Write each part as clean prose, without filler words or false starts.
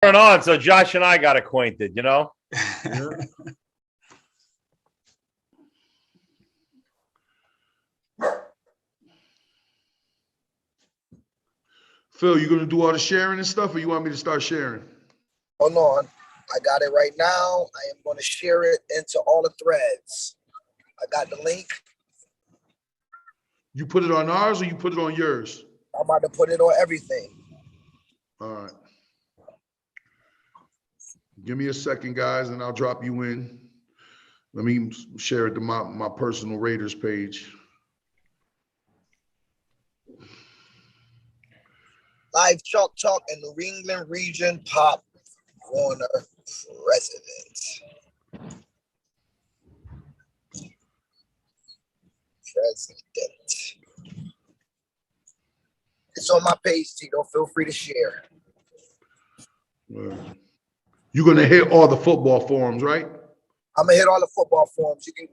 Turn on, so Josh and I got acquainted, you know? Yeah. Phil, you gonna do all the sharing and stuff, or you want me to start sharing? Hold on. I got it right now. I am going to share it into all the threads. I got the link. You put it on ours or you put it on yours? I'm about to put it on everything. All right. Give me a second, guys, and I'll drop you in. Let me share it to my personal Raiders page. Live Chalk Talk and New England Region Pop Warner President. It's on my page, Tito. Feel free to share. You're gonna hit all the football forums, right? I'm gonna hit all the football forums. You can.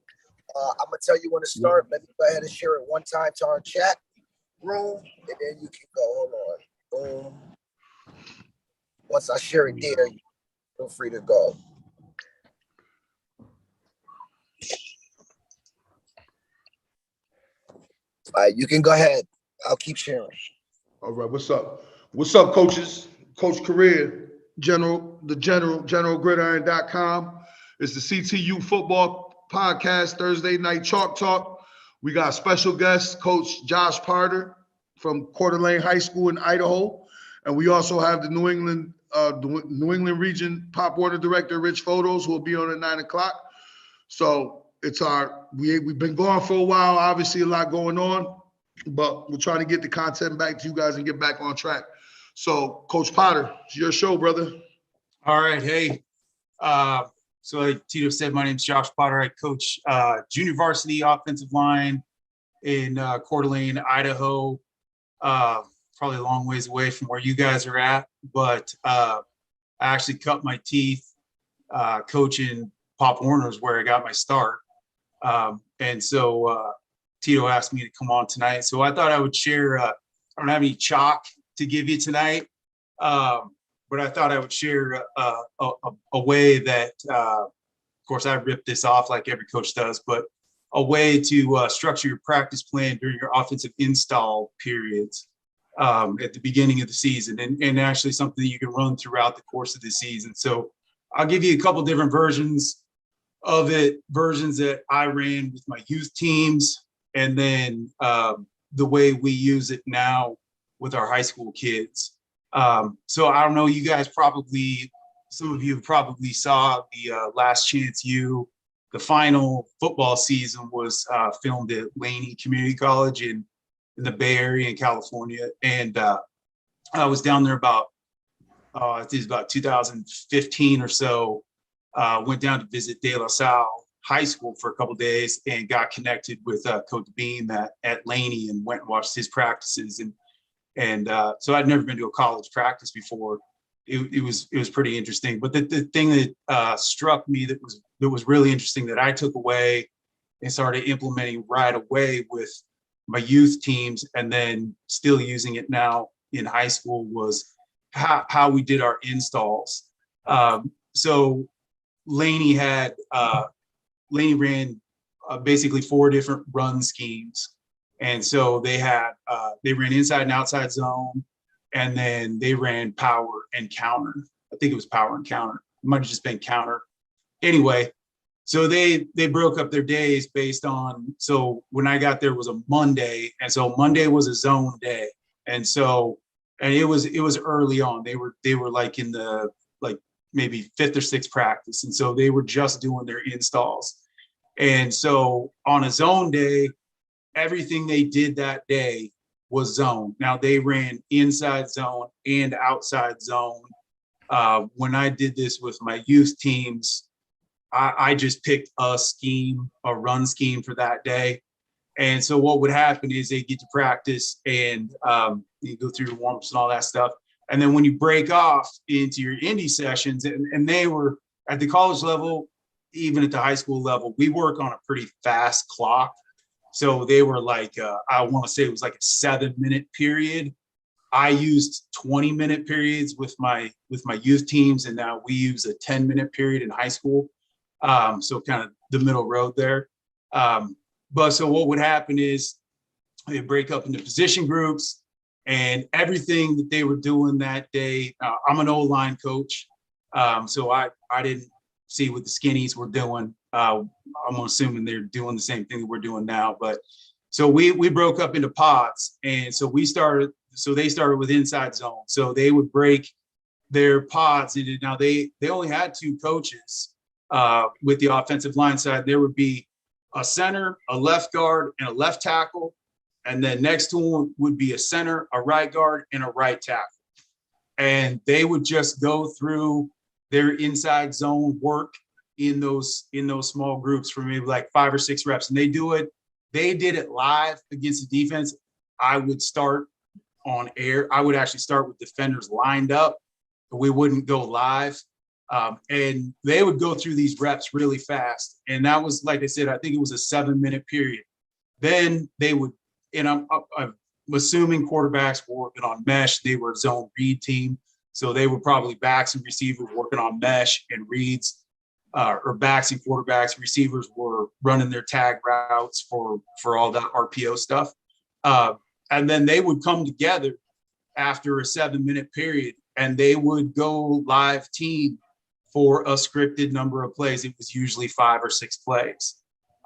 I'm gonna tell you when to start. Let me go ahead and share it one time to our chat room, and then you can go. Hold on. Boom. Once I share it there, feel free to go. All right, you can go ahead. I'll keep sharing. All right, what's up? What's up, coaches? Coach Career, GeneralGridiron.com. It's the CTU football podcast, Thursday night chalk talk. We got special guest, Coach Josh Potter from Coeur d'Alene High School in Idaho. And we also have the New England Region Pop Warner Director, Rich Photos, who will be on at 9 o'clock. So it's we've been going for a while, obviously a lot going on, but we're trying to get the content back to you guys and get back on track. So Coach Potter, it's your show, brother. All right. Hey, so like Tito said, my name's Josh Potter. I coach junior varsity offensive line in Coeur d'Alene, Idaho. Probably a long ways away from where you guys are at, but I actually cut my teeth coaching Pop Warner's where I got my start. And so Tito asked me to come on tonight. So I thought I would share, I don't have any chalk to give you tonight, but I thought I would share a way that, of course, I ripped this off like every coach does, but a way to structure your practice plan during your offensive install periods at the beginning of the season, and actually something that you can run throughout the course of the season. So I'll give you a couple different versions of it, versions that I ran with my youth teams, and then the way we use it now with our high school kids. So I don't know, you guys probably, some of you probably saw the Last Chance U. The final football season was filmed at Laney Community College in the Bay Area in California. And I was down there about, I think it was about 2015 or so. Went down to visit De La Salle High School for a couple of days and got connected with Coach Beam at Laney and went and watched his practices. And so I'd never been to a college practice before. It was pretty interesting. But the thing that struck me that was really interesting that I took away and started implementing right away with my youth teams, and then still using it now in high school, was how we did our installs. So Laney ran basically 4 different run schemes. And so they ran inside and outside zone, and then they ran power and counter. I think it was power and counter. It might have just been counter. Anyway, so they broke up their days based on, so when I got there was a Monday, and so Monday was a zone day. And so, and it was early on. They were like in the, like maybe 5th or 6th practice. And so they were just doing their installs. And so on a zone day, everything they did that day was zone. Now they ran inside zone and outside zone. When I did this with my youth teams, I just picked a scheme, a run scheme for that day. And so what would happen is they get to practice and you go through your warm-ups and all that stuff. And then when you break off into your indie sessions, and they were at the college level, even at the high school level, we work on a pretty fast clock. So they were like, I want to say it was like a 7-minute period. I used 20-minute periods with my youth teams, and now we use a 10-minute period in high school. So kind of the middle road there. But so what would happen is they break up into position groups, and everything that they were doing that day. I'm an O-line coach, so I didn't see what the skinnies were doing. I'm assuming they're doing the same thing that we're doing now. But so we broke up into pods, and so they started with inside zone. So they would break their pods into, now they only had 2 coaches with the offensive line side. There would be a center, a left guard, and a left tackle. And then next to them would be a center, a right guard, and a right tackle. And they would just go through their inside zone work in those small groups for maybe like 5 or 6 reps. And they did it live against the defense. I would start on air. I would actually start with defenders lined up, but we wouldn't go live. And they would go through these reps really fast. And that was, like I said, I think it was a 7-minute period. Then they would, and I'm assuming quarterbacks were working on mesh. They were a zone read team. So they were probably backs and receivers working on mesh and reads, or backs and quarterbacks. Receivers were running their tag routes for all that RPO stuff. And then they would come together after a 7-minute period, and they would go live team for a scripted number of plays. It was usually 5 or 6 plays.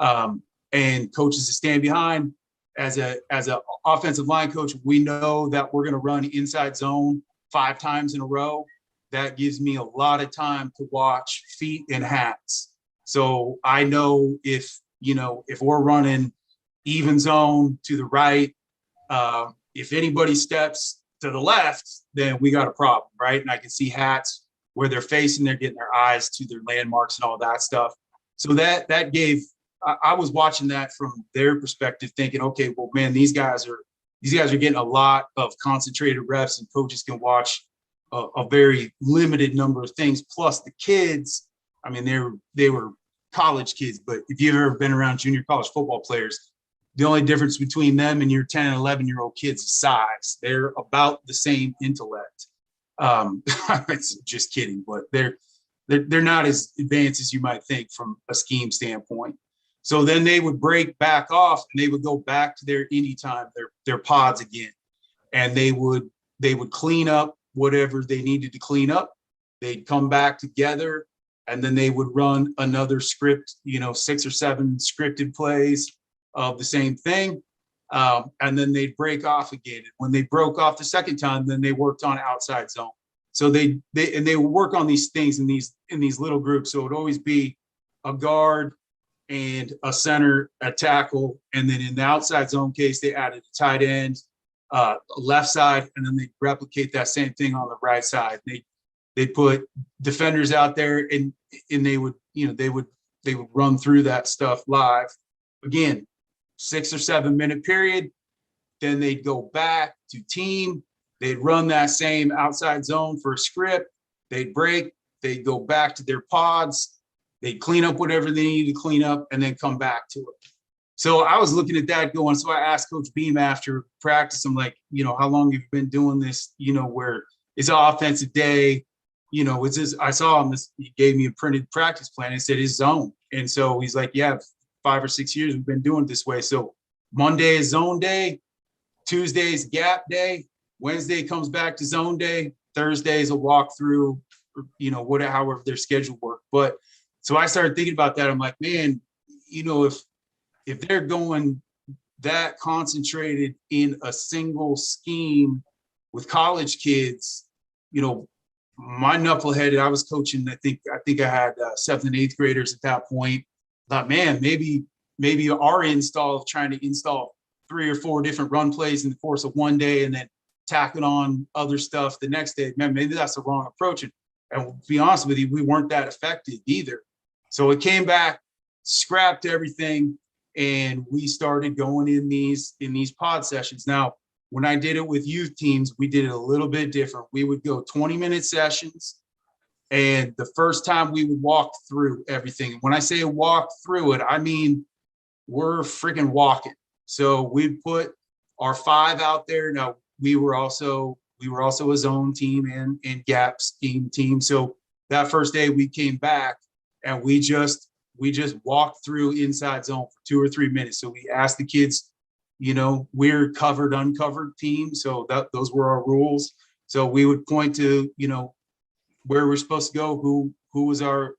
And coaches that stand behind, as a offensive line coach, we know that we're going to run inside zone 5 times in a row. That gives me a lot of time to watch feet and hats. So I know if we're running even zone to the right, if anybody steps to the left, then we got a problem, right? And I can see hats where they're facing, they're getting their eyes to their landmarks and all that stuff. So that gave, I was watching that from their perspective, thinking, okay, well, man, these guys are getting a lot of concentrated reps, and coaches can watch a very limited number of things. Plus the kids, I mean, they were college kids, but if you've ever been around junior college football players, the only difference between them and your 10 and 11-year-old kids is size. They're about the same intellect. It's just kidding, but they're not as advanced as you might think from a scheme standpoint. So then they would break back off, and they would go back to their indie time, their pods again, and they would clean up whatever they needed to clean up. They'd come back together, and then they would run another script, 6 or 7 scripted plays of the same thing. And then they'd break off again. And when they broke off the second time, then they worked on outside zone. So they would work on these things in these little groups. So it would always be a guard and a center, a tackle, and then in the outside zone case, they added a tight end, left side, and then they replicate that same thing on the right side. They put defenders out there, and they would run through that stuff live. Again, 6 or 7 minute period. Then they'd go back to team. They'd run that same outside zone for a script. They'd break. They'd go back to their pods. They'd clean up whatever they needed to clean up, and then come back to it. So I was looking at that going, so I asked Coach Beam after practice, I'm like, how long have you been doing this, where it's an offensive day, it's just, I saw him, he gave me a printed practice plan. It said his zone. And so he's like, yeah, 5 or 6 years we've been doing it this way. So Monday is zone day, Tuesday is gap day, Wednesday comes back to zone day, Thursday is a walkthrough, however their schedule worked. But so I started thinking about that. I'm like, man, if they're going that concentrated in a single scheme with college kids, my knuckleheaded, I was coaching, I think I had 7th and 8th graders at that point. Thought, man, maybe our trying to install 3 or 4 different run plays in the course of one day and then tacking on other stuff the next day, man, maybe that's the wrong approach. And to be honest with you, we weren't that effective either. So it came back, scrapped everything, and we started going in these pod sessions. Now, when I did it with youth teams, we did it a little bit different. We would go 20-minute sessions, and the first time we would walk through everything. When I say walk through it, I mean we're freaking walking. So we put our 5 out there. Now, we were also a zone team and gap scheme team. So that first day we came back and we just walked through inside zone for 2 or 3 minutes. So we asked the kids, we're covered, uncovered team. So those were our rules. So we would point to, where we're supposed to go, who was our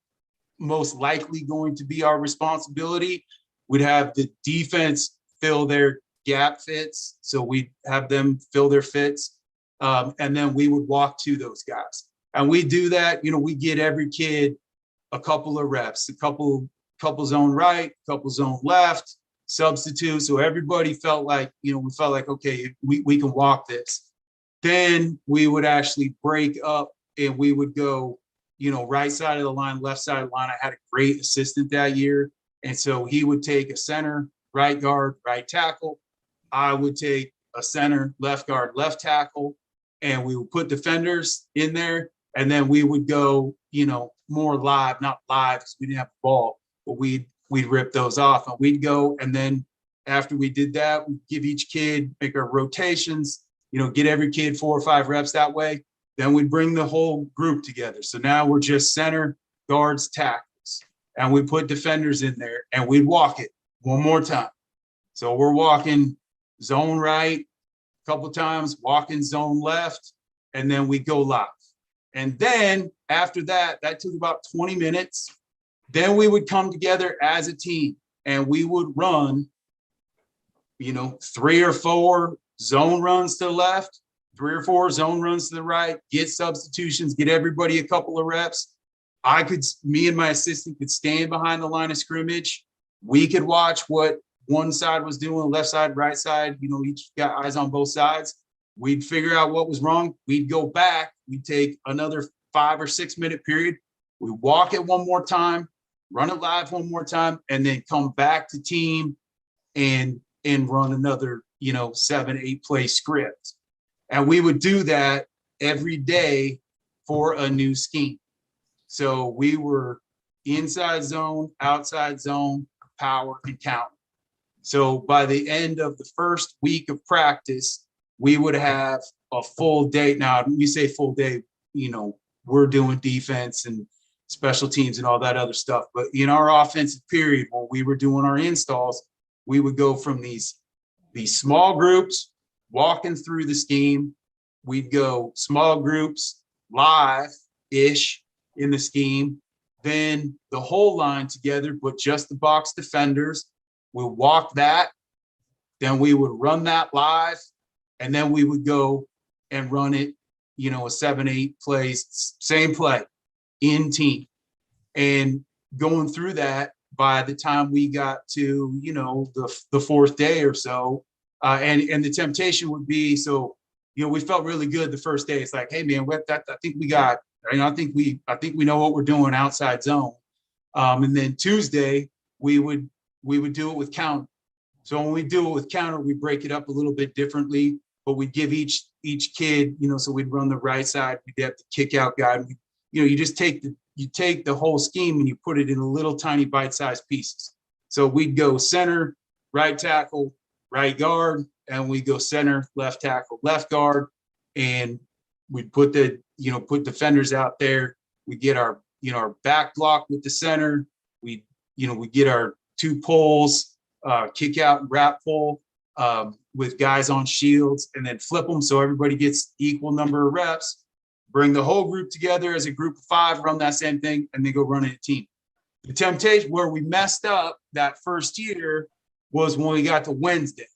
most likely going to be our responsibility. We'd have the defense fill their gap fits. So we'd have them fill their fits. And then we would walk to those guys. And we do that, we get every kid a couple of reps, a couple zone right, couple zone left, substitute. So everybody felt like, okay, we can walk this. Then we would actually break up and we would go, right side of the line, left side of the line. I had a great assistant that year. And so he would take a center, right guard, right tackle. I would take a center, left guard, left tackle, and we would put defenders in there. And then we would go, more live, not live because we didn't have the ball, but we'd rip those off and we'd go. And then after we did that, we'd give each kid, make our rotations, get every kid 4 or 5 reps that way. Then we'd bring the whole group together. So now we're just center, guards, tackles, and we put defenders in there and we'd walk it one more time. So we're walking zone right a couple of times, walking zone left, and then we go live. And then after that took about 20 minutes. Then we would come together as a team and we would run, 3 or 4 zone runs to the left, 3 or 4 zone runs to the right, get substitutions, get everybody a couple of reps. Me and my assistant could stand behind the line of scrimmage. We could watch what one side was doing, left side, right side, each got eyes on both sides. We'd figure out what was wrong. We'd go back. We'd take another 5 or 6 minute period. We walk it one more time, run it live one more time, and then come back to team and run another, 7, 8 play script. And we would do that every day for a new scheme. So we were inside zone, outside zone, power, and counter. So by the end of the first week of practice, we would have a full day. Now, when we say full day, we're doing defense and special teams and all that other stuff. But in our offensive period, when we were doing our installs, we would go from these small groups walking through the scheme. We'd go small groups live-ish in the scheme, then the whole line together, but just the box defenders. We'll walk that, then we would run that live, and then we would go and run it, a 7, 8 plays, same play in team. And going through that, by the time we got to, the 4th day or so, and the temptation would be, so, we felt really good the first day. It's like, hey man, I think we got, I think we know what we're doing outside zone. And then Tuesday we would do it with counter. So when we do it with counter, we break it up a little bit differently, but we give each kid, so we'd run the right side, we'd have the kick out guy. You just take the whole scheme and you put it in a little tiny bite-sized pieces. So we'd go center, right tackle, right guard, and we go center, left tackle, left guard, and we'd put put defenders out there. We get our back block with the center. We get our 2 pulls, kick out and wrap pull with guys on shields, and then flip them so everybody gets equal number of reps. Bring the whole group together as a group of 5, run that same thing, and then go run it a team. The temptation where we messed up that first year was when we got to Wednesday.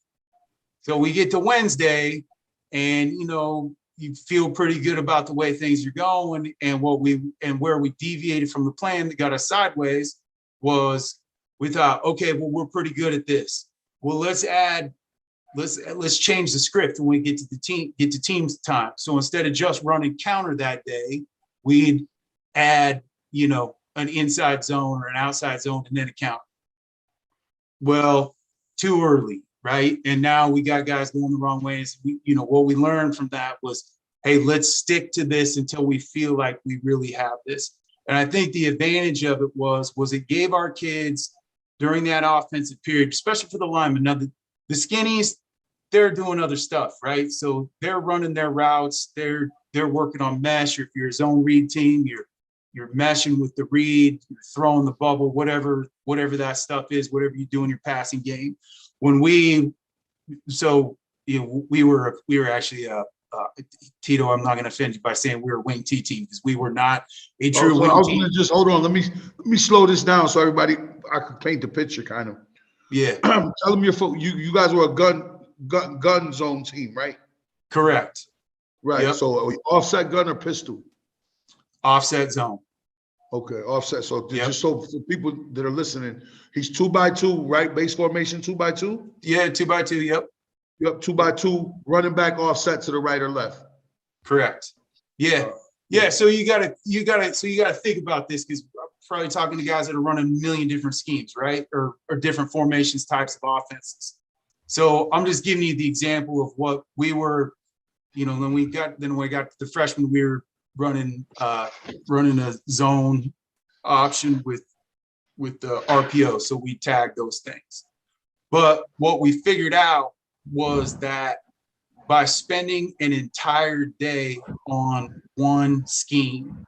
So we get to Wednesday and, you feel pretty good about the way things are going. And where we deviated from the plan that got us sideways was we thought, okay, well, we're pretty good at this. Well, let's change the script when we get to team's time. So instead of just running counter that day, we'd add, an inside zone or an outside zone and then a counter. Well, too early, right? And now we got guys going the wrong ways. What we learned from that was, hey, let's stick to this until we feel like we really have this. And I think the advantage of it was it gave our kids during that offensive period, especially for the linemen. Now, the skinnies, they're doing other stuff, right? So they're running their routes. They're working on mesh. If you're a zone read team, you're meshing with the read, you're throwing the bubble, whatever that stuff is, whatever you do in your passing game. When we were actually Tito, I'm not going to offend you by saying we were a wing T team, because we were not a true wing I was team. gonna just hold on. Let me slow this down so everybody I could paint the picture kind of. Yeah, Tell them you guys were a gun zone team, right? correct. Right. Yep. So offset gun or pistol? Offset zone. Okay, offset. So Yep. just so for people that are listening, he's 2x2, right? Base formation 2x2. Yeah, 2x2. Yep. Yep, 2x2, running back offset to the right or left. Correct. Yeah. Yeah. So you gotta think about this, because I'm probably talking to guys that are running a million different schemes, right? Or different formations, types of offenses. So I'm just giving you the example of what we were, when we got to the freshman, we were running a zone option with the RPO. So we tagged those things. But what we figured out was that by spending an entire day on one scheme,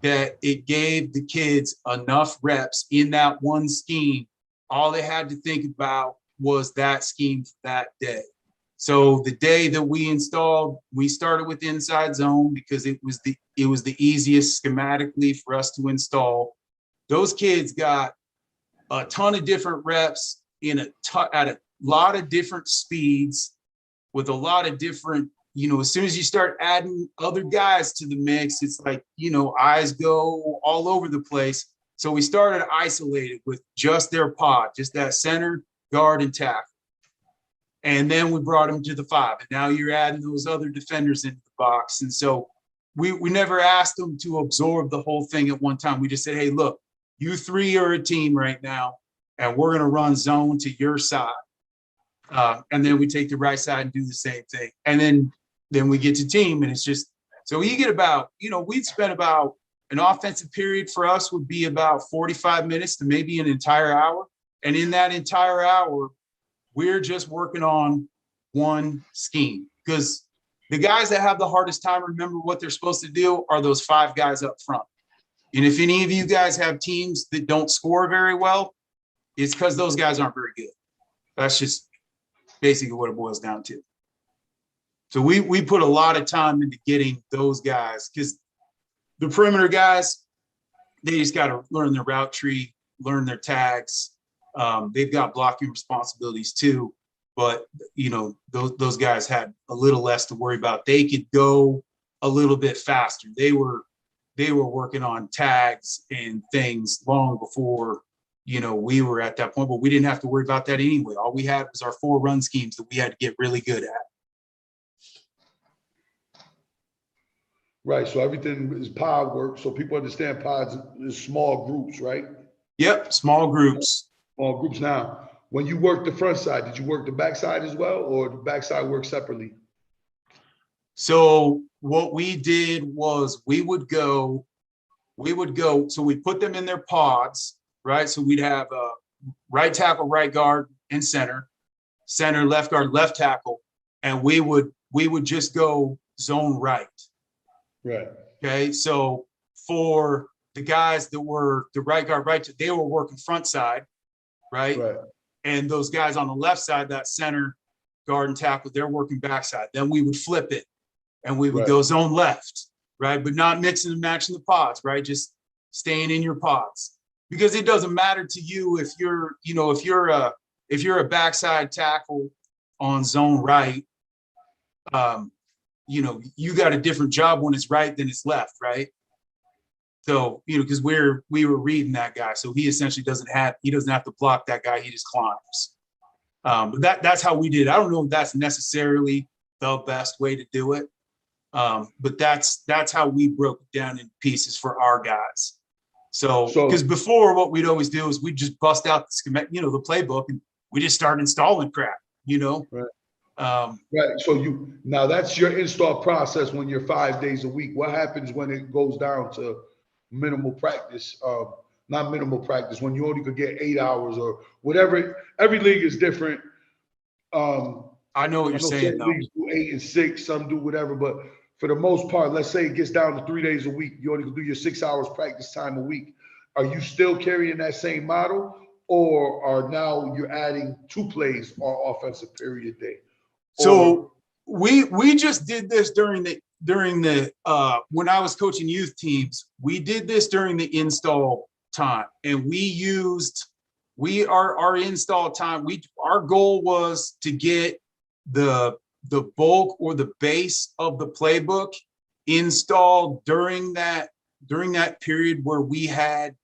that it gave the kids enough reps in that one scheme. All they had to think about was that scheme for that day. So the day that we installed, we started with inside zone because it was the easiest schematically for us to install. Those kids got a ton of different reps at a lot of different speeds, with a lot of different, as soon as you start adding other guys to the mix, it's like, eyes go all over the place. So we started isolated with just their pod, just that center, guard, and tackle. And then we brought them to the 5. And now you're adding those other defenders into the box. And so we never asked them to absorb the whole thing at one time. We just said, hey, look, you 3 are a team right now, and we're going to run zone to your side. And then we take the right side and do the same thing. And then we get to team, and it's just, so you get about, we'd spend about, an offensive period for us would be about 45 minutes to maybe an entire hour. And in that entire hour, we're just working on one scheme, because the guys that have the hardest time remember what they're supposed to do are those 5 guys up front. And if any of you guys have teams that don't score very well, it's because those guys aren't very good. That's just basically what it boils down to. So we put a lot of time into getting those guys, because the perimeter guys, they just got to learn their route tree, learn their tags. They've got blocking responsibilities too, but those guys had a little less to worry about. They could go a little bit faster. They were working on tags and things long before we were at that point, but we didn't have to worry about that anyway. All we had was our 4 run schemes that we had to get really good at. Right. So everything is pod work. So people understand pods is small groups, right? Yep. Small groups. Small groups. Now, when you work the front side, did you work the back side as well, or the back side work separately? So what we did was we would go, so we put them in their pods, right? So we'd have a right tackle, right guard, and center, left guard, left tackle, and we would just go zone right. Right. Okay. So for the guys that were the right guard, they were working front side, right? Right. And those guys on the left side, that center, guard, and tackle, they're working backside. Then we would flip it, and we would go zone left, right? But not mixing and matching the pods, right? Just staying in your pods, because it doesn't matter to you if you're a backside tackle on zone right. You got a different job when it's right than it's left, right? So, because we were reading that guy, so he essentially doesn't have to block that guy. He just climbs. But that's how we did it. I don't know if that's necessarily the best way to do it, but that's how we broke it down in pieces for our guys. So because before, what we'd always do is we'd just bust out the schematic, the playbook, and we just start installing crap. Right. Right. So now that's your install process when you're 5 days a week. What happens when it goes down to minimal practice? Not minimal practice, when you only could get 8 hours or whatever. Every league is different. I know what I you're know saying certain though. leagues do 8 and 6, some do whatever, but for the most part, let's say it gets down to 3 days a week. You only can do your 6 hours practice time a week. Are you still carrying that same model, or are now you're adding 2 plays on offensive period day? So we just did this during the when I was coaching youth teams, we did this during the install time, and our install time, our goal was to get the bulk or the base of the playbook installed during that period where we had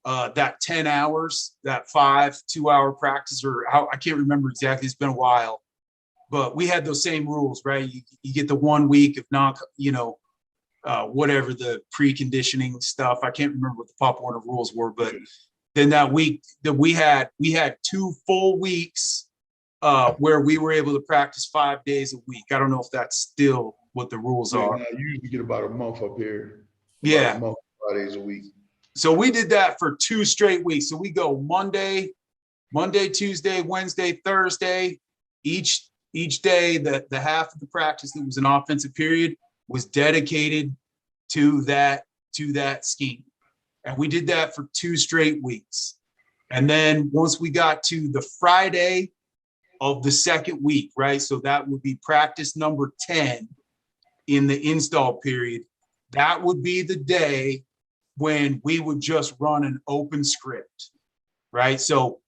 that 10 hours, that 2-hour practice, or how, I can't remember exactly, it's been a while. But we had those same rules, right? You get the 1 week of not, whatever the preconditioning stuff. I can't remember what the Pop Warner rules were, but then that week that we had 2 full weeks where we were able to practice 5 days a week. I don't know if that's still what the rules are. Now you usually get about a month up here. Yeah. A month, 5 days a week. So we did that for 2 straight weeks. So we go Monday, Tuesday, Wednesday, Thursday. Each day, the half of the practice that was an offensive period was dedicated to that scheme. And we did that for 2 straight weeks. And then once we got to the Friday of the second week, right? So that would be practice number 10 in the install period. That would be the day when we would just run an open script, right? So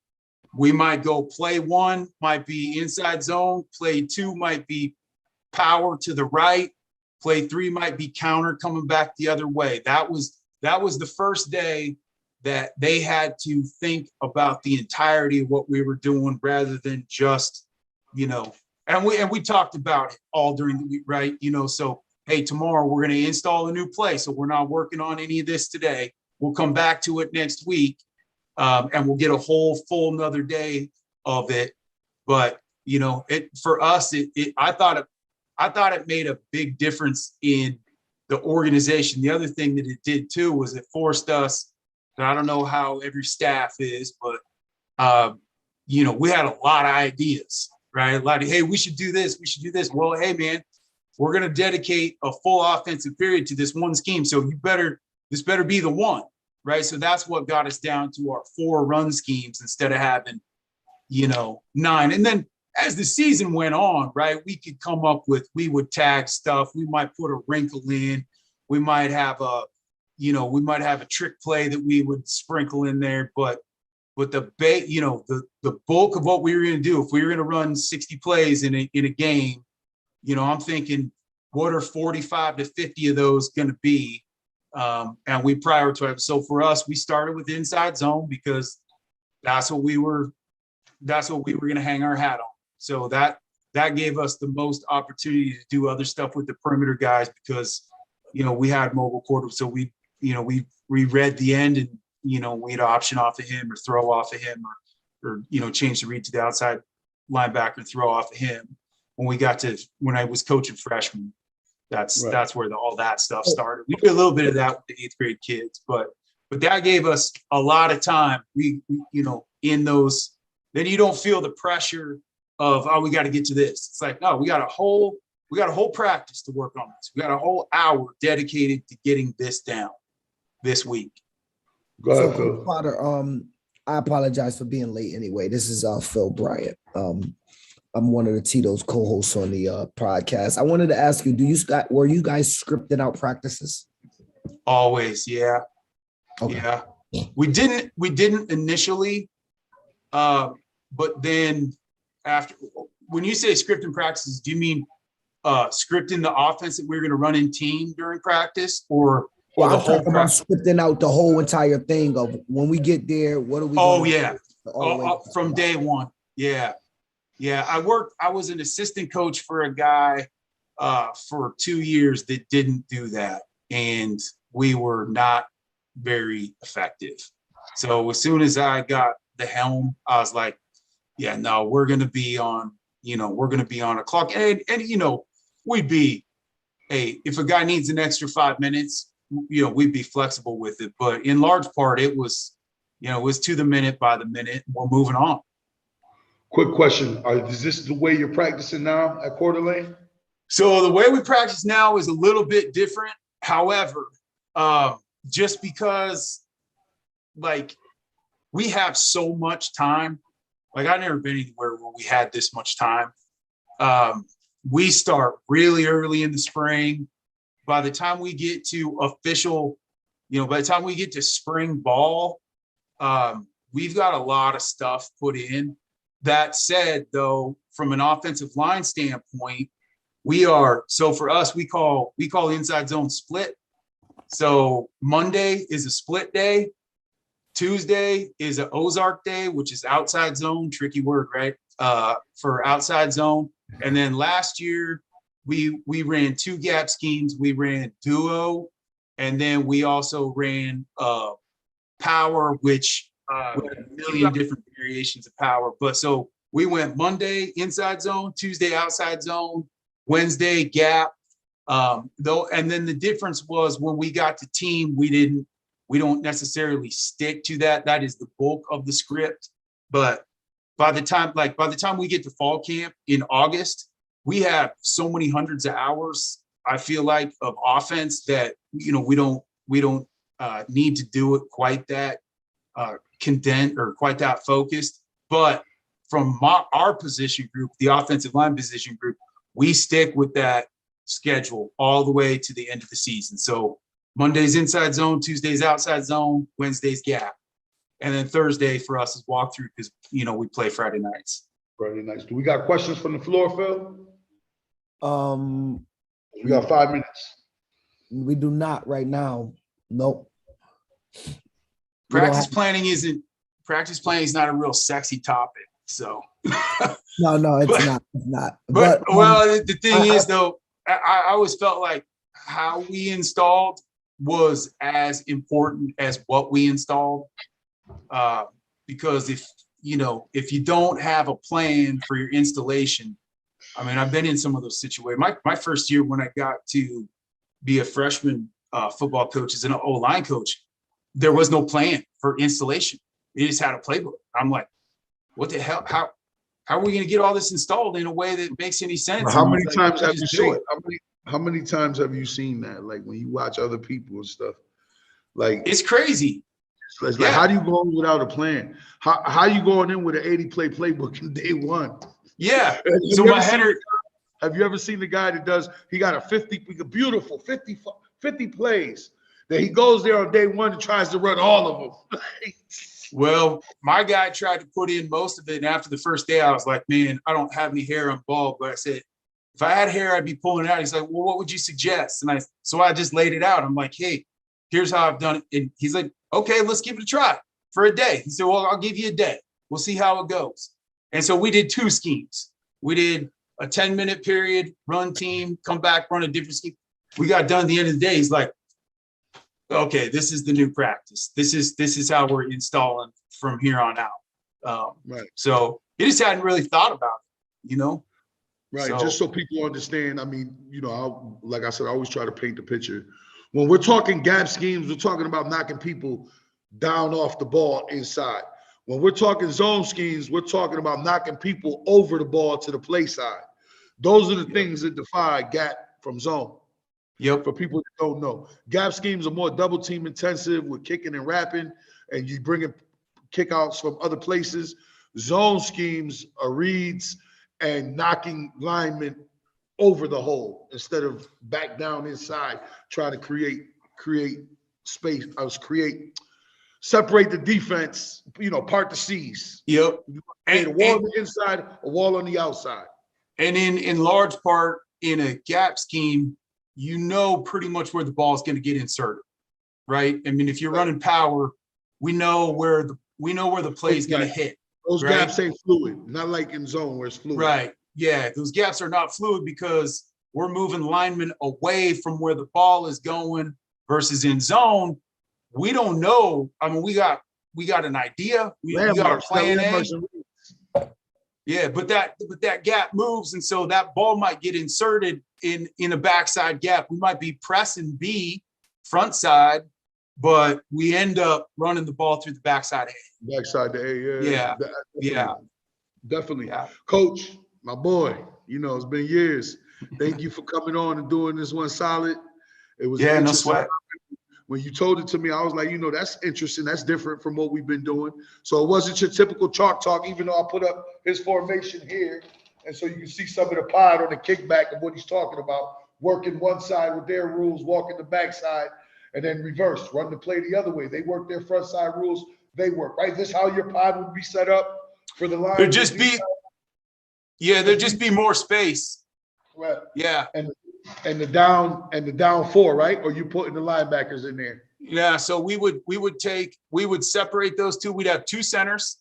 we might go play 1 might be inside zone, play 2 might be power to the right, play 3 might be counter coming back the other way. That was the first day that they had to think about the entirety of what we were doing rather than just, and we talked about it all during the week, right? So, hey, tomorrow we're going to install a new play. So we're not working on any of this today. We'll come back to it next week. And we'll get a whole full another day of it. But for us, I thought it made a big difference in the organization. The other thing that it did too was it forced us. And I don't know how every staff is, but we had a lot of ideas, right? A lot of, hey, we should do this. We should do this. Well, hey, man, we're going to dedicate a full offensive period to this one scheme. So this better be the one. Right. So that's what got us down to our 4 run schemes instead of having, 9. And then as the season went on, right, we could come up with, we would tag stuff. We might put a wrinkle in. We might have a trick play that we would sprinkle in there. But the bulk of what we were going to do, if we were going to run 60 plays in a game, I'm thinking, what are 45 to 50 of those going to be? And we prioritize. So for us, we started with inside zone because that's what we were going to hang our hat on. So that gave us the most opportunity to do other stuff with the perimeter guys because, we had mobile quarter. So we read the end and, we'd option off of him or throw off of him or change the read to the outside linebacker and throw off of him. When I was coaching freshmen. That's where all that stuff started. We did a little bit of that with the 8th grade kids, but that gave us a lot of time. We in those, then you don't feel the pressure of, oh, we got to get to this. It's like, no, we got a whole practice to work on this. We got a whole hour dedicated to getting this down this week. Go ahead, So, Phil. Potter, I apologize for being late anyway. This is Phil Bryant. I'm one of the Tito's co-hosts on the podcast. I wanted to ask you, were you guys scripted out practices? Always, yeah. Okay. Yeah. We didn't initially, but then after, when you say scripting practices, do you mean scripting the offense that we're going to run in team during practice or Well, the I'm whole talking about practice? scripting out the whole entire thing of when we get there, what are we Oh, gonna yeah. do? From day one. Yeah. Yeah. I was an assistant coach for a guy for 2 years that didn't do that. And we were not very effective. So as soon as I got the helm, I was like, yeah, no, we're going to be on a clock. And we'd be, hey, if a guy needs an extra 5 minutes, we'd be flexible with it. But in large part, it was to the minute by the minute, we're moving on. Quick question. Is this the way you're practicing now at Coeur d'Alene? So the way we practice now is a little bit different. However, just because like we have so much time, like I've never been anywhere where we had this much time. We start really early in the spring. By the time we get to official, by the time we get to spring ball, we've got a lot of stuff put in. That said, though, from an offensive line standpoint, so for us, we call inside zone split. So Monday is a split day. Tuesday is an Ozark day, which is outside zone, tricky word, right? For outside zone. And then last year we ran 2 gap schemes. We ran duo, and then we also ran power, which we had a million different variations of power. But so we went Monday inside zone, Tuesday outside zone, Wednesday gap. Though, and then the difference was when we got to team, we don't necessarily stick to that. That is the bulk of the script. But by the time we get to fall camp in August, we have so many hundreds of hours, I feel like, of offense that we don't need to do it quite that condensed or quite that focused. But from our position group, the offensive line position group, we stick with that schedule all the way to the end of the season. So Monday's inside zone, Tuesday's outside zone, Wednesday's gap. And then Thursday for us is walkthrough because, we play Friday nights. Friday nights. Do we got questions from the floor, Phil? We got 5 minutes. We do not right now. Nope. Practice planning is not a real sexy topic. So no, it's not. It's not. But the thing is, though, I always felt like how we installed was as important as what we installed. Because if you don't have a plan for your installation, I mean, I've been in some of those situations. My first year when I got to be a freshman football coach as an O-line coach, there was no plan for installation. They just had a playbook. I'm like, what the hell? How are we going to get all this installed in a way that makes any sense? How many times have you seen? How many times have you seen that? Like when you watch other people and stuff, like it's crazy. It's like, how do you go in without a plan? How you going in with an 80-play playbook in day one? Yeah. So have you ever seen the guy that he got a beautiful 50 plays that he goes there on day one and tries to run all of them? Well, my guy tried to put in most of it. And after the first day, I was like, man, I don't have any hair on ball. But I said, if I had hair, I'd be pulling it out. He's like, well, what would you suggest? And so I just laid it out. I'm like, hey, here's how I've done it. And he's like, okay, let's give it a try for a day. He said, well, I'll give you a day. We'll see how it goes. And so we did 2 schemes. We did a 10-minute period, run team, come back, run a different scheme. We got done at the end of the day. He's like, okay, this is the new practice. This is how we're installing from here on out. Right. So he just hadn't really thought about it, Right. So, just so people understand. I mean, like I said, I always try to paint the picture. When we're talking gap schemes, we're talking about knocking people down off the ball inside. When we're talking zone schemes, we're talking about knocking people over the ball to the play side. Those are the things that define gap from zone. Yep. For people that don't know, gap schemes are more double team intensive with kicking and wrapping, and you bringing kickouts from other places. Zone schemes are reads and knocking linemen over the hole instead of back down inside, trying to create space. Separate the defense, part the C's. Yep. And a wall on the inside, a wall on the outside. And in large part, in a gap scheme, pretty much where the ball is going to get inserted, right? I mean, if you're running power, we know where the play is going to hit. Those gaps ain't fluid, not like in zone where it's fluid. Right. Yeah, those gaps are not fluid because we're moving linemen away from where the ball is going versus in zone. We don't know. I mean, we got an idea. We got a plan A. Yeah, but that gap moves, and so that ball might get inserted in a backside gap. We might be pressing B front side, but we end up running the ball through the backside A. Backside to A, Yeah. Definitely. Yeah. Coach, my boy, you know, it's been years. Thank you for coming on and doing this one solid. It was Yeah, no interesting. sweat. When you told it to me, I was like, you know, that's interesting. That's different from what we've been doing. So it wasn't your typical chalk talk, even though I put up his formation here. And so you can see some of the pod on the kickback of what he's talking about. Working one side with their rules, walking the backside, and then reverse, run the play the other way. They work their front side rules, they work, right? This is how your pod would be set up for the line. There'd just be, yeah, there'd just be more space. Right. Yeah. And the down four, right? Or you putting the linebackers in there? Yeah. So we would separate those two. We'd have two centers.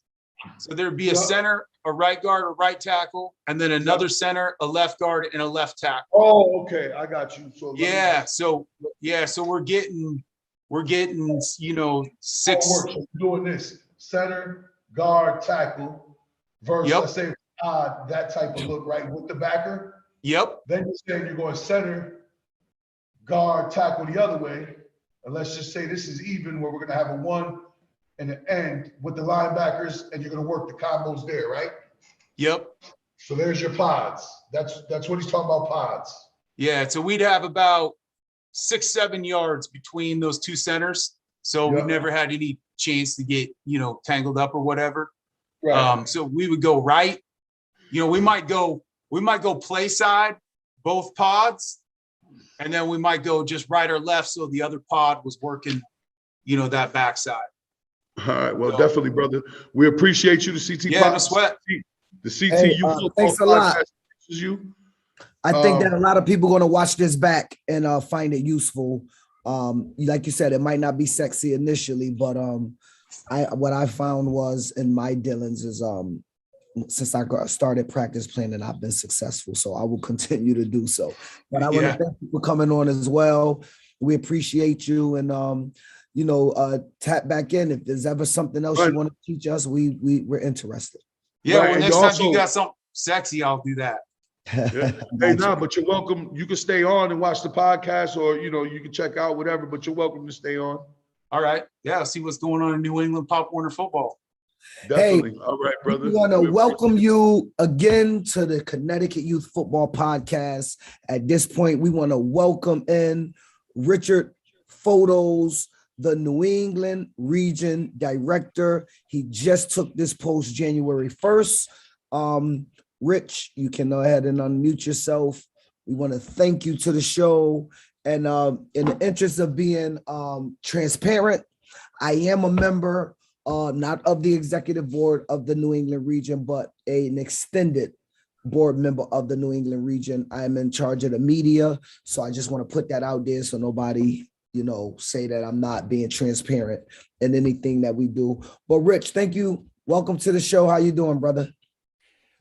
So there'd be a center, a right guard, a right tackle, and then another center, a left guard, and a left tackle. Oh, okay. I got you. So So we're getting, you know, six. So doing this center, guard, tackle, versus let's say that type of look, right? With the backer. Yep. Then you're saying you're going center, guard, tackle the other way. And let's just say this is even where we're going to have a one and an end with the linebackers, and you're going to work the combos there, right? Yep. So there's your pods. That's what he's talking about, pods. Yeah. So we'd have about 6-7 yards between those two centers. So we've never had any chance to get, you know, tangled up or whatever. Right. So we would go right. You know, we might go play side, both pods, and then we might go just right or left. So the other pod was working, you know, that backside. All right. Well, definitely, brother. We appreciate you, the CT. Yeah, no sweat. The CTU football thanks a lot. You. I think that a lot of people are going to watch this back and find it useful. Like you said, it might not be sexy initially, but what I found was in my dealings is since I started practice planning, I've been successful. So I will continue to do so. But I want to thank you for coming on as well. We appreciate you, and you know, tap back in if there's ever something else you want to teach us. We're interested. Yeah, Right. well, next time you got something sexy, I'll do that. Yeah. Hey, no, but you're welcome. You can stay on and watch the podcast, or you know, you can check out whatever. But you're welcome to stay on. All right. Yeah, I'll see what's going on in New England Pop Warner football. Definitely. Hey, all right, brother. We want to welcome you again to the Connecticut Youth Football Podcast. At this point, we want to welcome in Richard Photos, the New England Region Director. He just took this post January 1st. Rich, you can go ahead and unmute yourself. We want to thank you to the show. And in the interest of being transparent, I am a member, not of the executive board of the New England region, but an extended board member of the New England region. I'm in charge of the media. So I just want to put that out there so nobody, you know, say that I'm not being transparent in anything that we do. But Rich, thank you. Welcome to the show. How you doing, brother?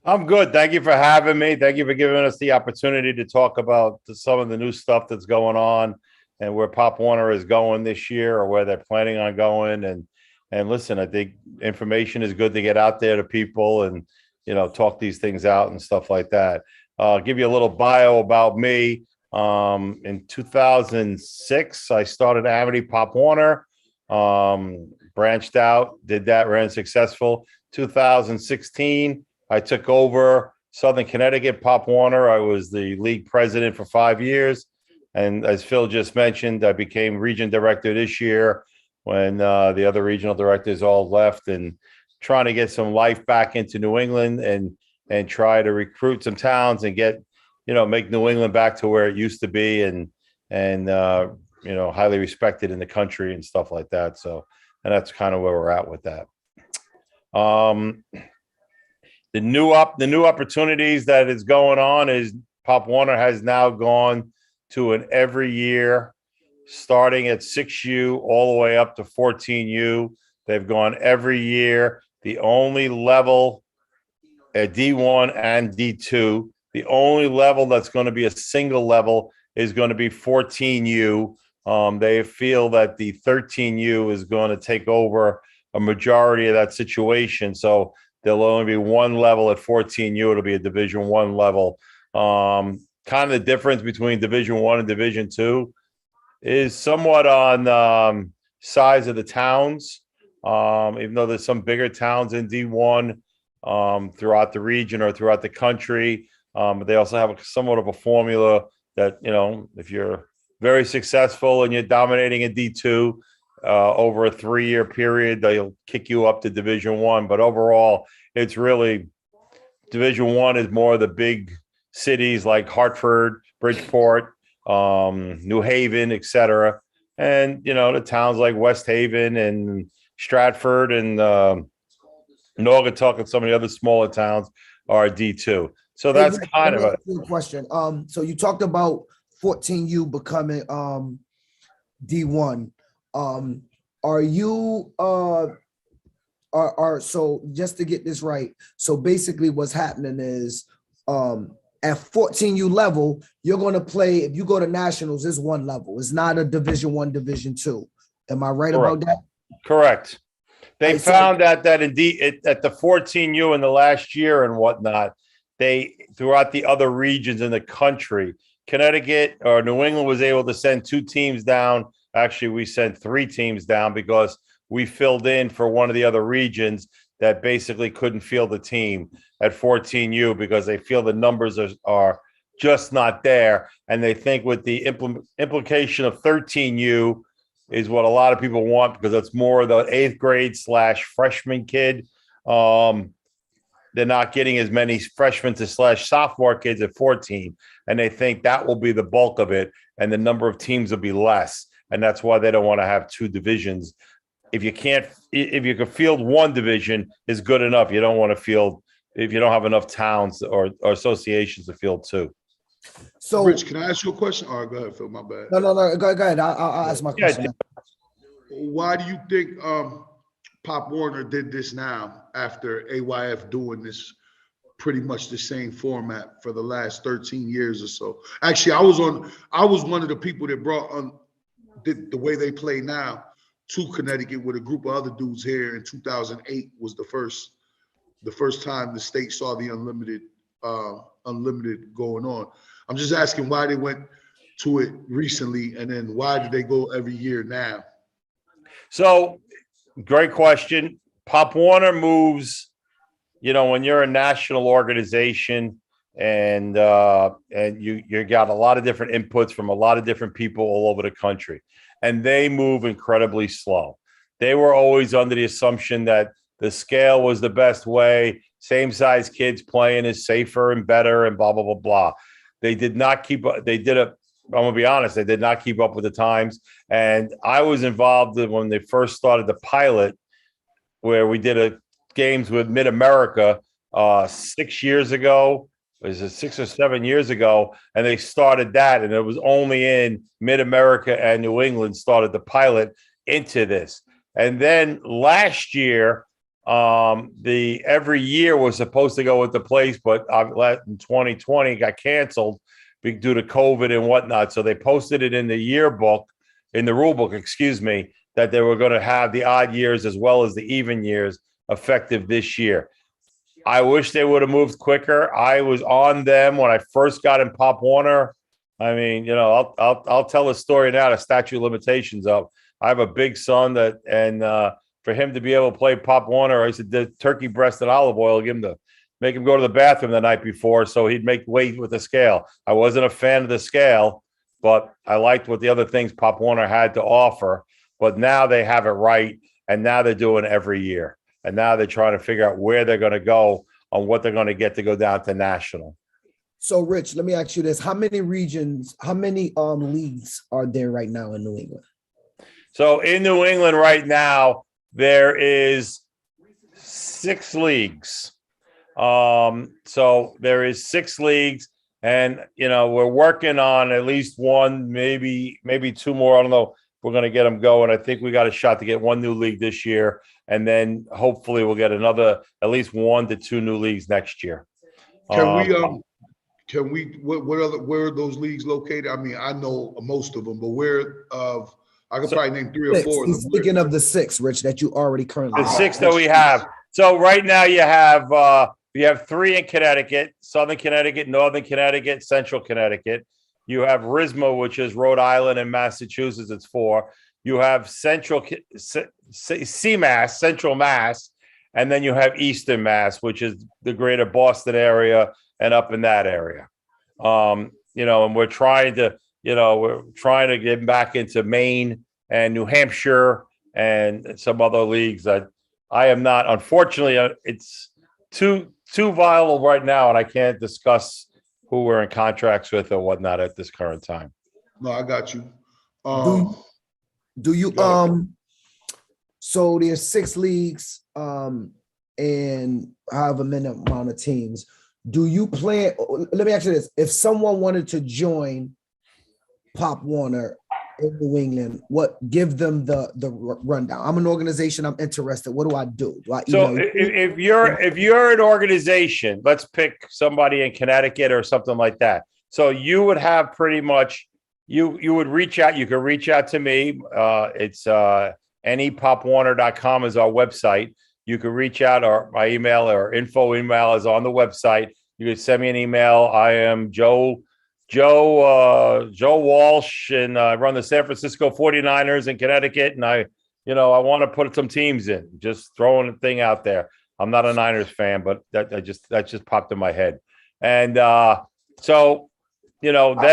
I'm good. Thank you for having me. Thank you for giving us the opportunity to talk about some of the new stuff that's going on and where Pop Warner is going this year, or where they're planning on going. And listen, I think information is good to get out there to people and, you know, talk these things out and stuff like that. I'll give you a little bio about me. In 2006, I started Amity Pop Warner, branched out, did that, ran successful. 2016, I took over Southern Connecticut Pop Warner. I was the league president for 5 years. And as Phil just mentioned, I became region director this year when the other regional directors all left, and trying to get some life back into New England and try to recruit some towns and get, you know, make New England back to where it used to be and you know, highly respected in the country and stuff like that. So, and that's kind of where we're at with that. The new opportunities that is going on is Pop Warner has now gone to an every year, starting at 6U all the way up to 14U. They've gone every year. The only level at D1 and D2, the only level that's going to be a single level is going to be 14U. They feel that the 13U is going to take over a majority of that situation. So there'll only be one level at 14U. It'll be a Division I level. Kind of the difference between Division I and Division II is somewhat on size of the towns. Even though there's some bigger towns in D1, throughout the region or throughout the country. But they also have somewhat of a formula that, if you're very successful and you're dominating a D2 over a 3-year period, they'll kick you up to Division One. But overall, it's really Division One is more of the big cities like Hartford, Bridgeport, New Haven, etc. And, the towns like West Haven and Stratford and Naugatuck and some of the other smaller towns are D2. So that's kind of a question. So you talked about 14U becoming D1. Are you so just to get this right? So basically, what's happening is at 14U level, you're going to play. If you go to nationals, it's one level. It's not a Division One, Division Two. Am I right about that? Correct. They found that indeed at the 14U in the last year and whatnot, they throughout the other regions in the country, Connecticut or New England was able to send 2 teams down. Actually, we sent 3 teams down because we filled in for one of the other regions that basically couldn't field the team at 14U because they feel the numbers are just not there. And they think with the implication of 13U is what a lot of people want because it's more of the 8th grade / freshman kid. They're not getting as many freshmen to / sophomore kids at 14. And they think that will be the bulk of it. And the number of teams will be less. And that's why they don't want to have 2 divisions. If you can field 1 division is good enough. You don't want to field if you don't have enough towns or associations to field 2. So, Rich, can I ask you a question? All right, go ahead, Phil. My bad. No. Go ahead. I'll ask my question. Why do you think Pop Warner did this now after AYF doing this pretty much the same format for the last 13 years or so? Actually, I was one of the people that brought on the way they play now to Connecticut with a group of other dudes here in 2008 was the first time the state saw the unlimited going on. I'm just asking why they went to it recently and then why did they go every year now? So great question. Pop Warner moves, when you're a national organization and you got a lot of different inputs from a lot of different people all over the country, and they move incredibly slow. They were always under the assumption that the scale was the best way. Same size kids playing is safer and better and blah, blah, blah, blah. They did not keep up. I'm going to be honest, they did not keep up with the times. And I was involved when they first started the pilot where we did games with Mid-America 6 years ago. Was it 6 or 7 years ago? And they started that. And it was only in Mid-America and New England started the pilot into this. And then last year, every year was supposed to go into place, but in 2020 got canceled due to COVID and whatnot. So they posted it in the rule book, that they were going to have the odd years as well as the even years effective this year. I wish they would have moved quicker. I was on them when I first got in Pop Warner. I mean, I'll tell a story now. The statute of limitations up. I have a big son for him to be able to play Pop Warner, I used to do turkey breast and olive oil, make him go to the bathroom the night before so he'd make weight with the scale. I wasn't a fan of the scale, but I liked what the other things Pop Warner had to offer. But now they have it right, and now they're doing every year. And now they're trying to figure out where they're going to go on what they're going to get to go down to national. So, Rich, let me ask you this. How many leagues are there right now in New England? So in New England right now, there is 6 leagues. So there is 6 leagues, and we're working on at least one, maybe 2 more. I don't know. We're going to get them going. I think we got a shot to get 1 new league this year, and then hopefully we'll get at least 1 to 2 new leagues next year. Where are those leagues located? I mean, I know most of them, but I could probably name 3 or 4 of them. Speaking of the 6, Rich, that you already currently the 6 that we have. So right now you have 3 in Connecticut, Southern Connecticut, Northern Connecticut, Central Connecticut. You have RISMA, which is Rhode Island and Massachusetts. It's 4. You have CMAS, Central Mass, And then you have Eastern Mass, which is the greater Boston area and up in that area. And we're trying to get back into Maine and New Hampshire and some other leagues that I am not. Unfortunately, it's too viable right now, and I can't discuss who we're in contracts with or whatnot at this current time. No, I got you. Do you Go ahead. So there's 6 leagues and however many amount of teams. Do you plan? Let me ask you this: if someone wanted to join Pop Warner in New England, give them the rundown? I'm an organization. I'm interested. What do I do? Do I So email you? if you're an organization, let's pick somebody in Connecticut or something like that. So you would have pretty much you would reach out. You could reach out to me. It's nepopwarner.com is our website. You could reach out, or my email or info email is on the website. You could send me an email. I am Joe Walsh, and I run the San Francisco 49ers in Connecticut. And I want to put some teams in, just throwing a thing out there. I'm not a Niners fan, but that just popped in my head. And then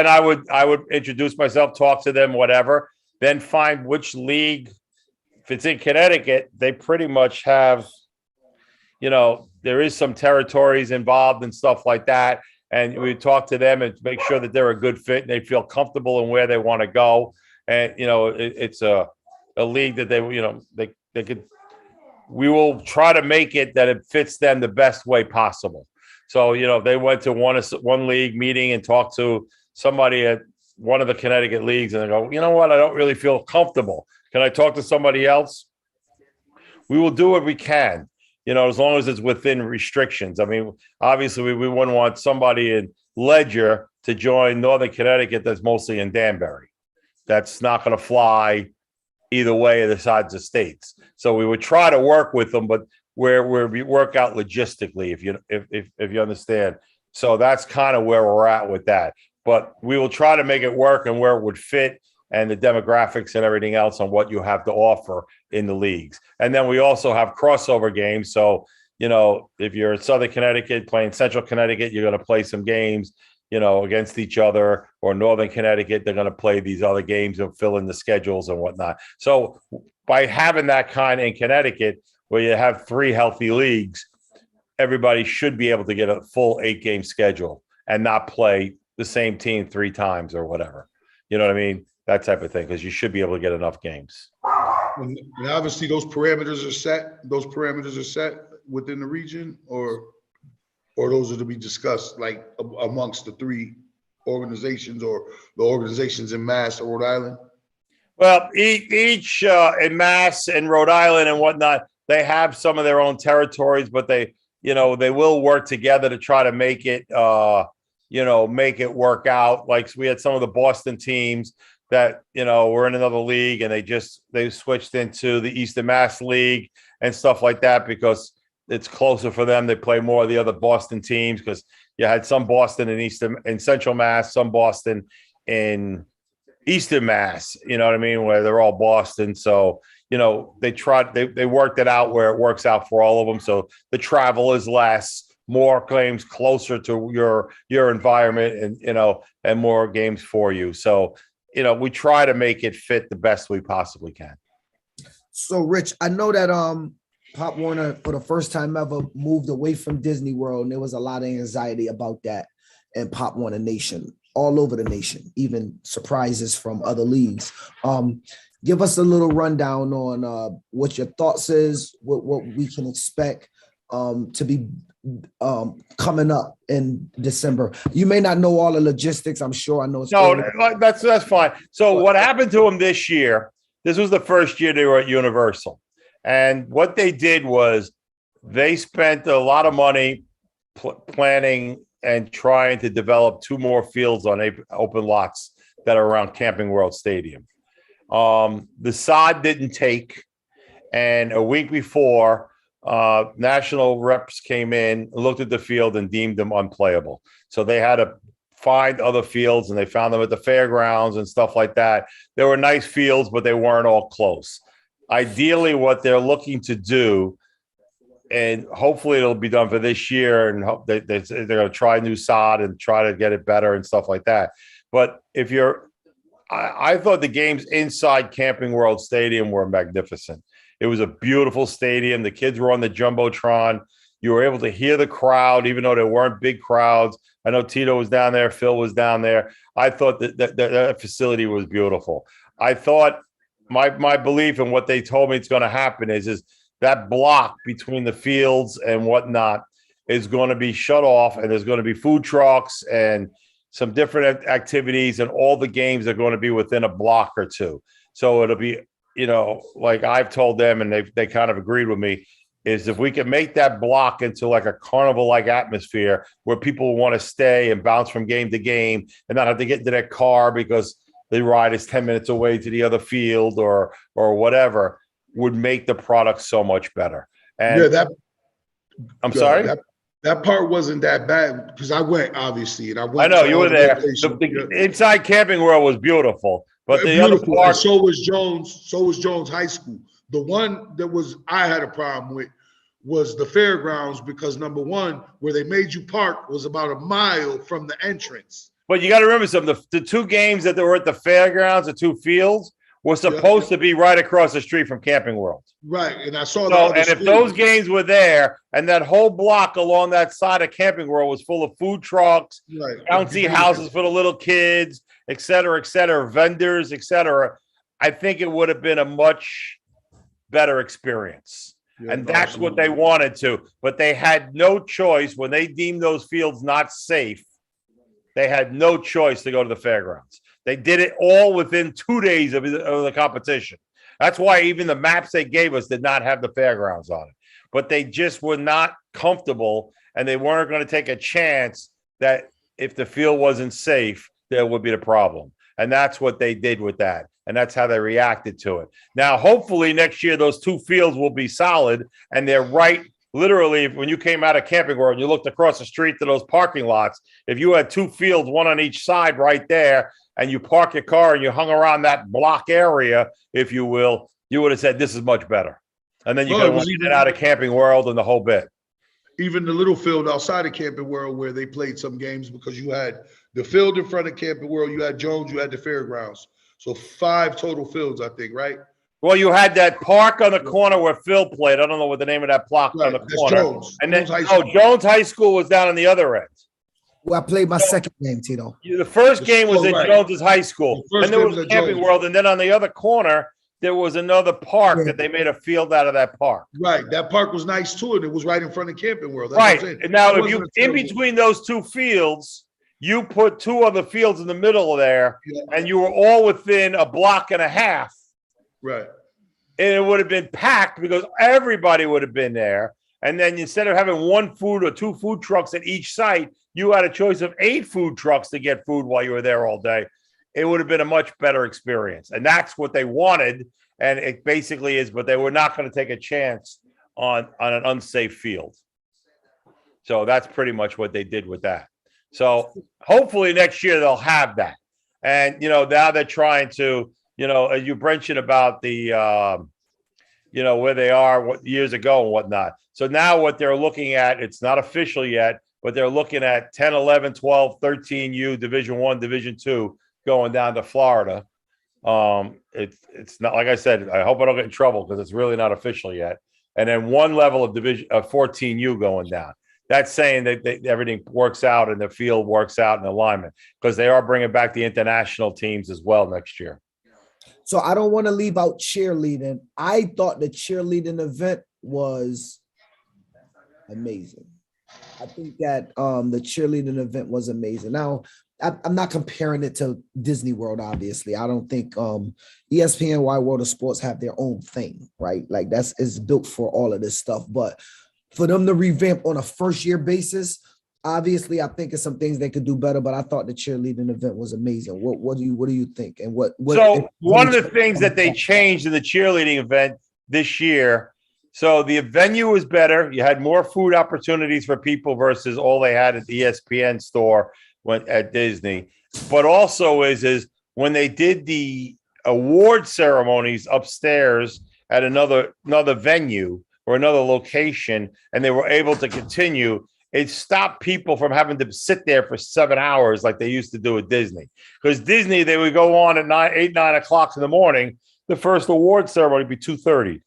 I would introduce myself, talk to them, whatever, then find which league. If it's in Connecticut, they pretty much have, there is some territories involved and stuff like that. And we talk to them and make sure that they're a good fit and they feel comfortable in where they want to go. And, it's a league that they could, we will try to make it that it fits them the best way possible. So, if they went to one league meeting and talked to somebody at one of the Connecticut leagues and they go, you know what, I don't really feel comfortable. Can I talk to somebody else? We will do what we can, as long as it's within restrictions. I mean, obviously, we wouldn't want somebody in Ledger to join Northern Connecticut that's mostly in Danbury. That's not going to fly either way of the sides of states. So we would try to work with them, but where we work out logistically, if you understand. So that's kind of where we're at with that. But we will try to make it work and where it would fit, and the demographics and everything else on what you have to offer in the leagues. And then we also have crossover games. So, if you're in Southern Connecticut playing Central Connecticut, you're going to play some games, against each other, or Northern Connecticut, they're going to play these other games and fill in the schedules and whatnot. So by having that kind in Connecticut, where you have 3 healthy leagues, everybody should be able to get a full 8-game schedule and not play the same team 3 times or whatever. You know what I mean? That type of thing, because you should be able to get enough games. And obviously, those parameters are set. Those parameters are set within the region, or those are to be discussed, like amongst the 3 organizations or the organizations in Mass or Rhode Island. Well, each in Mass and Rhode Island and whatnot, they have some of their own territories, but they will work together to try to make it, make it work out. Like we had some of the Boston teams that, were in another league, and they switched into the Eastern Mass League and stuff like that because it's closer for them. They play more of the other Boston teams, because you had some Boston in Central Mass, some Boston in Eastern Mass, you know what I mean, where they're all Boston. So, they worked it out where it works out for all of them. So the travel is less, more games closer to your environment, and, and more games for you. So, we try to make it fit the best we possibly can. So, Rich, I know that Pop Warner, for the first time ever, moved away from Disney World, and there was a lot of anxiety about that in Pop Warner Nation, all over the nation, even surprises from other leagues. Give us a little rundown on what your thoughts is, what we can expect to be coming up in December. You may not know all the logistics. I'm sure I know. That's fine. So what happened to them this year? This was the first year they were at Universal, and what they did was they spent a lot of money planning and trying to develop 2 more fields on open lots that are around Camping World Stadium. The sod didn't take, and a week before, national reps came in, looked at the field, and deemed them unplayable. So they had to find other fields, and they found them at the fairgrounds and stuff like that. They were nice fields, but they weren't all close. Ideally, what they're looking to do and hopefully it'll be done for this year. And hope they're going to try new sod and try to get it better and stuff like that. But if I thought the games inside Camping World Stadium were magnificent. It was a beautiful stadium. The kids were on the Jumbotron. You were able to hear the crowd, even though there weren't big crowds. I know Tito was down there. Phil was down there. I thought that facility was beautiful. I thought my belief in what they told me it's going to happen is that block between the fields and whatnot is going to be shut off, and there's going to be food trucks and some different activities, and all the games are going to be within a block or two. So it'll be, like I've told them, and they kind of agreed with me, is if we can make that block into like a carnival-like atmosphere where people want to stay and bounce from game to game and not have to get into their car because the ride is 10 minutes away to the other field or whatever, would make the product so much better. And I'm sorry? That part wasn't that bad because I went, obviously, and I went. I know you were there. The inside Camping World was beautiful, but the other part. So was Jones. So was Jones High School. The one that I had a problem with was the fairgrounds because number one, where they made you park was about a mile from the entrance. But you got to remember something. The two games that were at the fairgrounds, the two fields, were supposed to be right across the street from Camping World. Right, and I saw and if those games were there, and that whole block along that side of Camping World was full of food trucks, bouncy houses for the little kids, et cetera, vendors, et cetera, I think it would have been a much better experience. Yeah, and that's what they wanted to. But they had no choice when they deemed those fields not safe. They had no choice to go to the fairgrounds. They did it all within 2 days of the competition. That's why even the maps they gave us did not have the fairgrounds on it. But they just were not comfortable, and they weren't going to take a chance that if the field wasn't safe, there would be the problem. And that's what they did with that. And that's how they reacted to it. Now, hopefully next year, those two fields will be solid, and they're right. Literally, when you came out of Camping World and you looked across the street to those parking lots, if you had two fields, one on each side right there, and you park your car and you hung around that block area, if you will, you would have said, this is much better. And then you could have went in and out of Camping World and the whole bit. Even the little field outside of Camping World where they played some games, because you had the field in front of Camping World, you had Jones, you had the fairgrounds. So 5 total fields, I think, right? Well, you had that park on the corner where Phil played. I don't know what the name of that block on the corner. Jones. And then Jones High School was down on the other end. Well, I played my second game, Tito. The first game was at Jones's High School. And there was Camping World. And then on the other corner, there was another park that they made a field out of that park. Right. That park was nice too. And it was right in front of Camping World. That's right. And now, if you, in between those two fields, you put 2 other fields in the middle there, and you were all within a block and a half. Right. And it would have been packed because everybody would have been there. And then instead of having 1 food or 2 food trucks at each site, you had a choice of 8 food trucks to get food while you were there all day. It would have been a much better experience. And that's what they wanted. And it basically is, but they were not going to take a chance on an unsafe field. So that's pretty much what they did with that. So hopefully next year they'll have that. And, now they're trying to, as you mentioned about the, where they are years ago and whatnot. So now what they're looking at, it's not official yet, but they're looking at 10, 11, 12, 13U, Division I, Division II, going down to Florida. It's not, like I said, I hope I don't get in trouble because it's really not official yet. And then 1 level of Division 14U going down. That's saying that everything works out and the field works out in alignment, because they are bringing back the international teams as well next year. So I don't want to leave out cheerleading. I thought the cheerleading event was amazing. I think that the cheerleading event was amazing. Now, I'm not comparing it to Disney World, obviously. I don't think ESPN, Wide World of Sports have their own thing, right? Like is built for all of this stuff. But for them to revamp on a first-year basis, obviously, I think it's some things they could do better. But I thought the cheerleading event was amazing. What do you think? And what? So one of the things that they changed in the cheerleading event this year. So the venue was better. You had more food opportunities for people versus all they had at the ESPN store at Disney. But also is when they did the award ceremonies upstairs at another venue or another location, and they were able to continue, it stopped people from having to sit there for 7 hours like they used to do at Disney. Because Disney, they would go on at 8, 9 o'clock in the morning. The first award ceremony would be 2:30.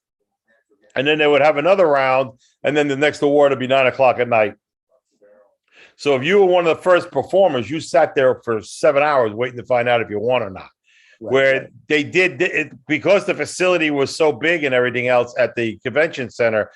And then they would have another round, and then the next award would be 9 o'clock at night. So if you were one of the first performers, you sat there for 7 hours waiting to find out if you won or not. Right. Where they did it because the facility was so big and everything else at the convention center,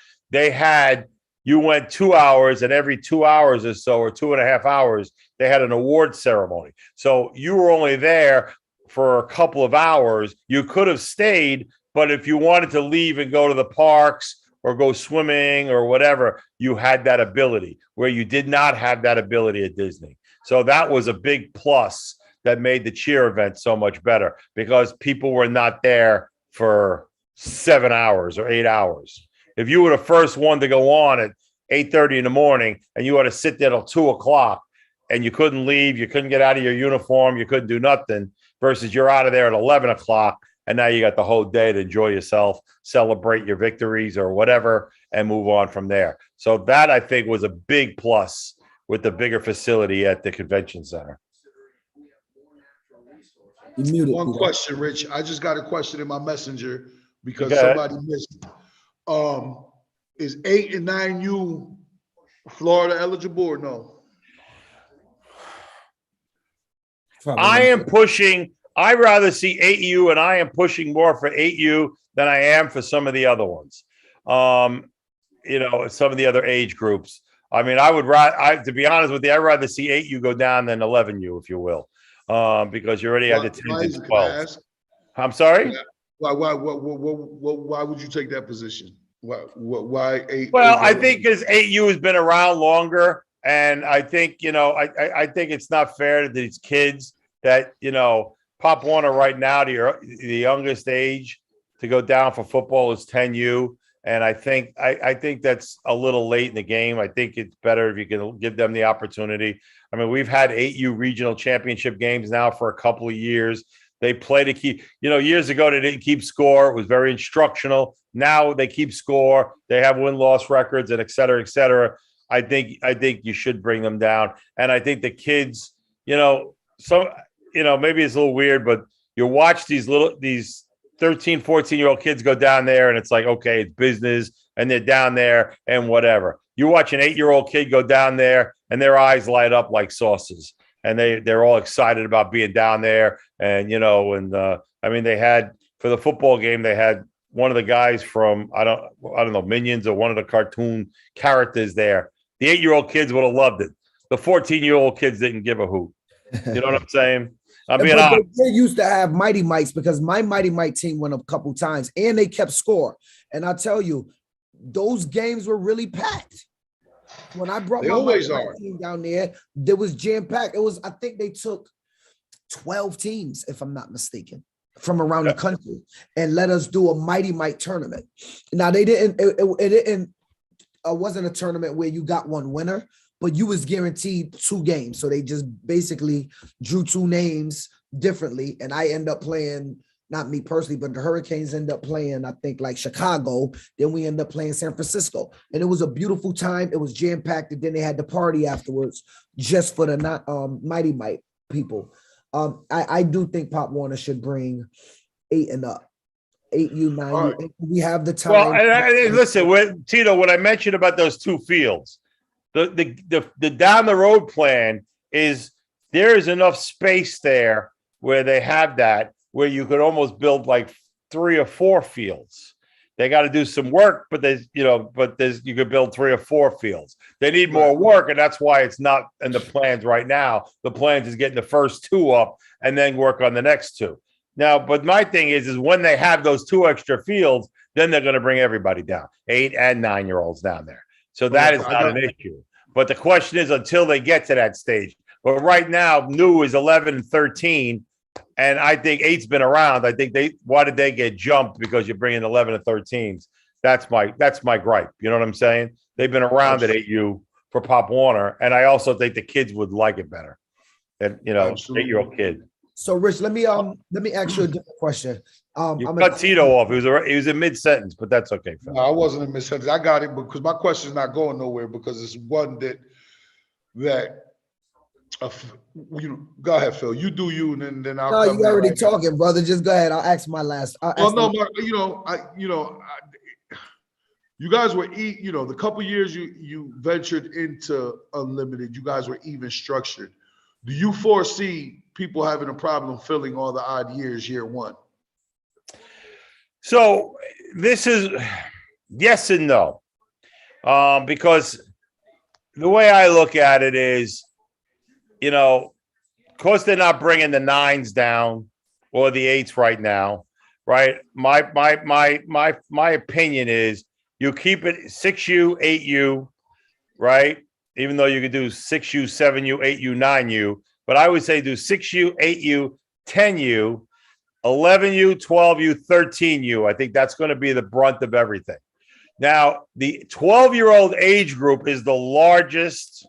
you went 2 hours, and every 2 hours or so, or 2.5 hours, they had an award ceremony. So you were only there for a couple of hours. You could have stayed, but if you wanted to leave and go to the parks or go swimming or whatever, you had that ability, where you did not have that ability at Disney. So that was a big plus that made the cheer event so much better, because people were not there for 7 hours or 8 hours. If you were the first one to go on at 8:30 in the morning and you had to sit there till 2 o'clock and you couldn't leave, you couldn't get out of your uniform, you couldn't do nothing, versus you're out of there at 11 o'clock and now you got the whole day to enjoy yourself, celebrate your victories or whatever, and move on from there. So that, I think, was a big plus with the bigger facility at the convention center. You muted. One Peter. question, Rich. I just got a question in my messenger because Okay. somebody missed. Is 8 and 9U Florida eligible or no? Probably I not. am pushing. I'd rather see 8U, and I am pushing more for 8U than I am for some of the other ones. Some of the other age groups. I mean, to be honest with you, I'd rather see 8U go down than 11U, if you will, because you already have the 10s and 12s. I'm sorry? Why would you take that position? Why 8? Well, I think because 8U has been around longer, and I think, I think it's not fair to these kids that, Pop Warner right now, the youngest age to go down for football is 10U. And I think that's a little late in the game. I think it's better if you can give them the opportunity. I mean, we've had 8U regional championship games now for a couple of years. They play to keep, years ago, they didn't keep score. It was very instructional. Now they keep score. They have win-loss records and et cetera, et cetera. I think you should bring them down. And I think the kids, maybe it's a little weird, but you watch these 13, 14-year-old kids go down there and it's like, okay, it's business, and they're down there and whatever. You watch an 8-year-old kid go down there and their eyes light up like saucers, and they're all excited about being down there. And, they had, for the football game, they had one of the guys from, I don't know, Minions or one of the cartoon characters there. The 8-year-old kids would have loved it. The 14-year-old kids didn't give a hoot. You know what I'm saying? I mean, they used to have Mighty Mites, because my Mighty Mite team went a couple times and they kept score. And I tell you, those games were really packed. When I brought They my always Mighty Mite are. team down there was jam-packed. I think they took 12 teams, if I'm not mistaken, from around the country and let us do a Mighty Mite tournament. Now, it wasn't a tournament where you got one winner, but you was guaranteed 2 games. So they just basically drew 2 names differently. And I end up playing, not me personally, but the Hurricanes end up playing, I think, like Chicago. Then we end up playing San Francisco. And it was a beautiful time. It was jam-packed. And then they had the party afterwards just for the Mighty Mite people. I do think Pop Warner should bring 8 and up. 8U, 9U. Right. We have the time. Well, and listen, Tito, what I mentioned about those 2 fields, the down the road plan is there is enough space there where they have that, where you could almost build like 3 or 4 fields. They got to do some work, but you could build 3 or 4 fields. They need more work, and that's why it's not in the plans right now. The plans is getting the first 2 up and then work on the next 2. Now, but my thing is when they have those 2 extra fields, then they're going to bring everybody down, 8 and 9-year-olds down there. So that is not an issue. But the question is until they get to that stage. But right now, new is 11 and 13, and I think 8's been around. I think why did they get jumped? Because you're bringing 11 and 13s. That's my gripe. You know what I'm saying? They've been around at 8U for Pop Warner, and I also think the kids would like it better. And 8-year-old kid. So Rich, let me ask you a different question. You I'm cut Tito off. He was in mid-sentence, but that's okay, Phil. No, I wasn't in mid-sentence. I got it because my question is not going nowhere because it's one that go ahead, Phil. You do you, and then I'll No, come you in already right talking, brother. Just go ahead. I'll ask my last. Well, no, but you guys were the couple years you ventured into unlimited, you guys were even structured. Do you foresee people having a problem filling all the odd years year one? So this is yes and no, because the way I look at it is, of course they're not bringing the 9s down or the 8s right now, right? My opinion is you keep it 6U, 8U, right? Even though you could do 6U, 7U, 8U, 9U, but I would say do 6U, 8U, 10U, 11U, 12U, 13U. I think that's going to be the brunt of everything. Now, the 12-year-old age group is the largest.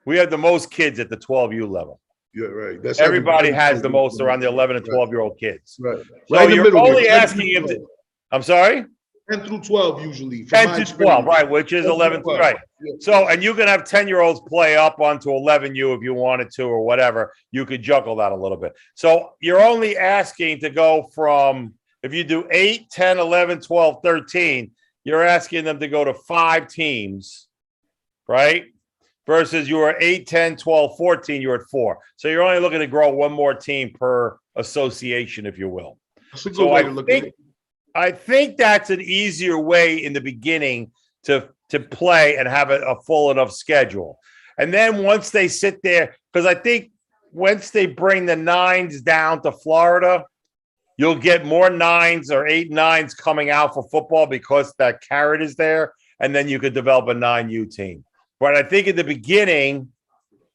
We have the most kids at the 12U level. Yeah, right. That's everybody has the most around the 11 and 12-year-old kids. Right. So Right in the you're middle, only 10 asking through him to, 12. I'm sorry? 10 through 12 usually. 10 to 12, right, which is 10 to 11, 12. right. Yeah. So, and you can have 10-year-olds play up onto 11U if you wanted to or whatever. You could juggle that a little bit. So you're only asking to go from, if you do 8, 10, 11, 12, 13, you're asking them to go to 5 teams, right? Versus you were 8, 10, 12, 14, you're at 4. So you're only looking to grow one more team per association, if you will. That's a good So way to look at it. I think that's an easier way in the beginning to play and have a full enough schedule. And then once they sit there, because I think once they bring the 9s down to Florida, you'll get more 9s or 8 9s coming out for football because that carrot is there. And then you could develop a 9U team. But I think in the beginning,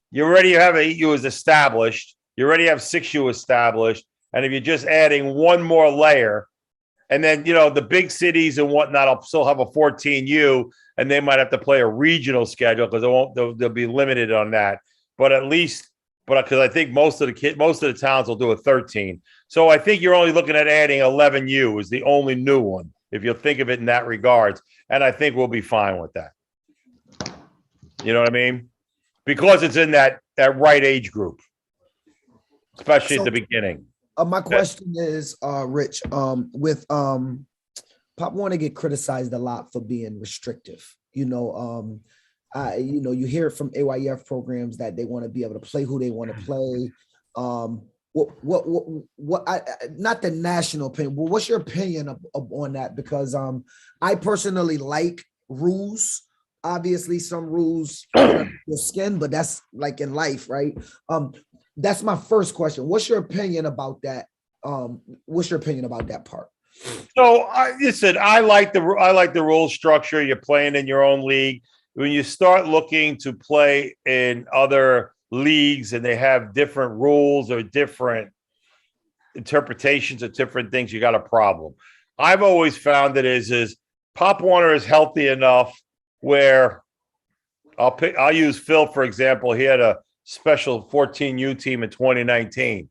you already have 8U is established. You already have 6U established. And if you're just adding one more layer, and then, the big cities and whatnot will still have a 14U, and they might have to play a regional schedule because they'll be limited on that. But at least, because I think most of the towns will do a 13. So I think you're only looking at adding 11U is the only new one, if you think of it in that regards. And I think we'll be fine with that. You know what I mean? Because it's in that right age group, especially at the beginning. My question is, Rich, with Pop Warner get criticized a lot for being restrictive. You hear it from AYF programs that they want to be able to play who they want to play. Not the national opinion, but what's your opinion on that? Because I personally like rules. Obviously, some rules your skin, but that's like in life, right? That's my first question. What's your opinion about that? What's your opinion about that part? So I like the rule structure. You're playing in your own league. When you start looking to play in other leagues and they have different rules or different interpretations of different things, you got a problem. I've always found that is Pop Warner is healthy enough where I'll use Phil, for example. He had a special 14U team in 2019.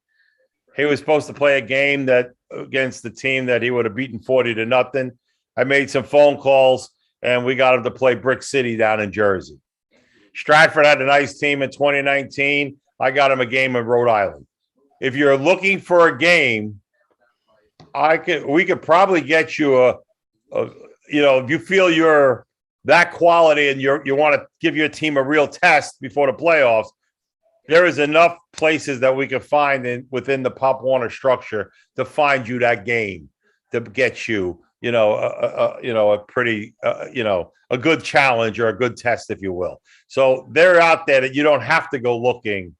He was supposed to play a game that against the team that he would have beaten 40-0. I made some phone calls and we got him to play Brick City down in Jersey. Stratford had a nice team in 2019. I got him a game in Rhode Island. If you're looking for a game, we could probably get you if you feel you're that quality and you want to give your team a real test before the playoffs, there is enough places that we can find within the Pop Warner structure to find you that game to get you, a pretty, a good challenge or a good test, if you will. So they're out there that you don't have to go looking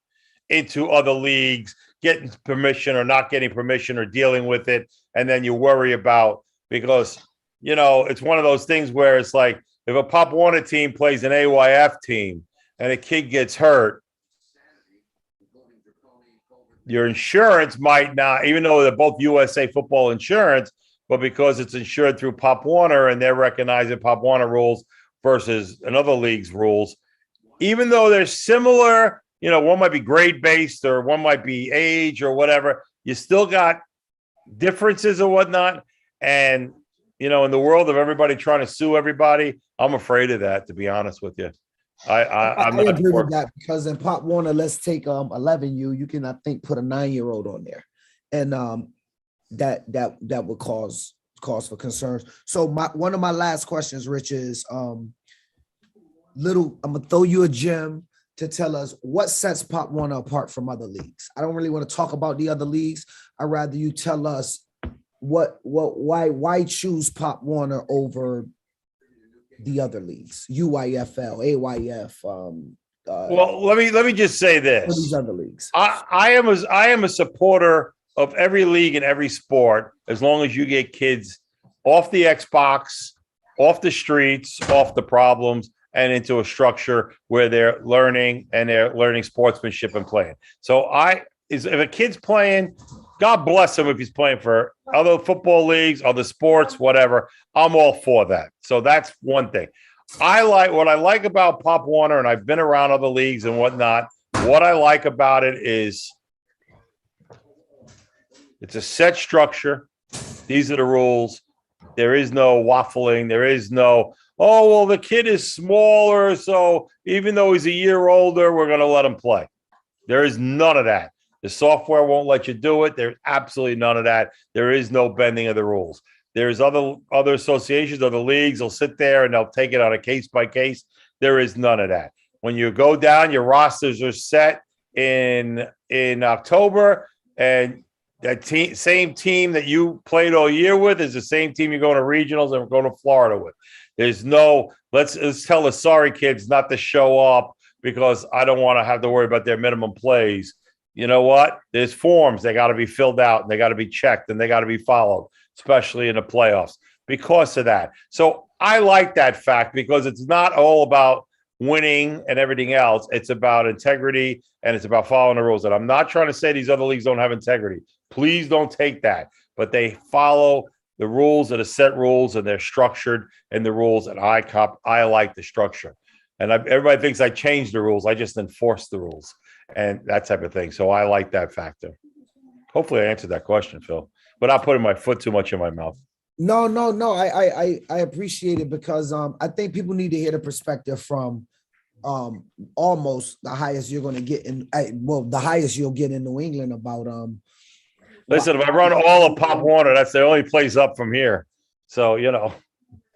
into other leagues, getting permission or not getting permission or dealing with it. And then you worry about, because, it's one of those things where it's like, if a Pop Warner team plays an AYF team and a kid gets hurt, your insurance might not, even though they're both USA Football insurance, but because it's insured through Pop Warner and they're recognizing Pop Warner rules versus another league's rules, even though they're similar, one might be grade based or one might be age or whatever. You still got differences or whatnot. And, in the world of everybody trying to sue everybody, I'm afraid of that, to be honest with you. I'm I not agree for with that because in Pop Warner, let's take 11U. You can, I think, put a 9-year-old on there, and that would cause for concerns. So one of my last questions, Rich, is I'm gonna throw you a gem to tell us what sets Pop Warner apart from other leagues. I don't really want to talk about the other leagues. I'd rather you tell us why choose Pop Warner over the other leagues, UYFL, AYF. well, let me just say this. These other leagues. I am a supporter of every league and every sport as long as you get kids off the Xbox, off the streets, off the problems, and into a structure where they're learning sportsmanship and playing. So if a kid's playing, God bless him if he's playing for other football leagues, other sports, whatever. I'm all for that. So that's one thing. What I like about Pop Warner, and I've been around other leagues and whatnot. What I like about it is it's a set structure. These are the rules. There is no waffling. There is no, oh, well, the kid is smaller, so even though he's a year older, we're going to let him play. There is none of that. The software won't let you do it. There's absolutely none of that. There is no bending of the rules. There's other associations, other leagues will sit there and they'll take it on a case by case. There is none of that. When you go down, your rosters are set in October, and that same team that you played all year with is the same team you're going to regionals and going to Florida with. There's no let's tell the sorry kids not to show up because I don't want to have to worry about their minimum plays. You know what? There's forms. They got to be filled out and they got to be checked and they got to be followed, especially in the playoffs because of that. So I like that fact because it's not all about winning and everything else. It's about integrity and it's about following the rules. And I'm not trying to say these other leagues don't have integrity. Please don't take that. But they follow the rules that are set rules and they're structured in the rules. And I like the structure. And everybody thinks I changed the rules. I just enforce the rules and that type of thing. So I like that factor. Hopefully I answered that question, Phil, without putting my foot too much in my mouth. No. I appreciate it because I think people need to hear the perspective from almost the highest you're going to get the highest you'll get in New England about Listen, if I run all of Pop Warner, that's the only place up from here. So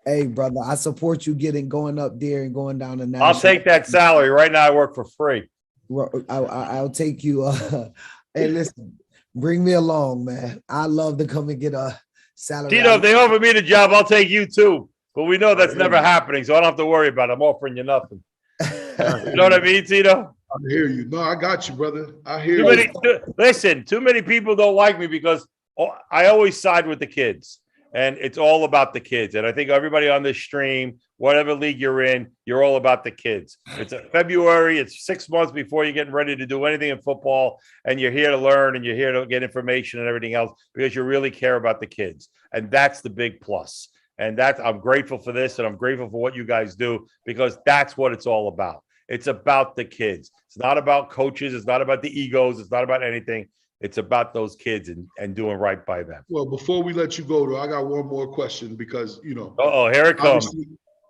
Hey, brother, I support you going up there and going down the national. I'll take that salary. Right now I work for free. Well, I'll take you. Hey, listen, bring me along, man. I love to come and get a salary. Tito, if they offer me the job, I'll take you too. But we know that's never happening, so I don't have to worry about it. I'm offering you nothing. You know what I mean, Tito? I hear you. No, I got you, brother. I hear you. Listen, too many people don't like me because I always side with the kids. And it's all about the kids. And I think everybody on this stream, whatever league you're in, you're all about the kids. It's February. It's 6 months before you're getting ready to do anything in football. And you're here to learn and you're here to get information and everything else because you really care about the kids. And that's the big plus. And I'm grateful for this. And I'm grateful for what you guys do because that's what it's all about. It's about the kids. It's not about coaches. It's not about the egos. It's not about anything. It's about those kids and doing right by them. Well, before we let you go, though, I got one more question because, here it comes.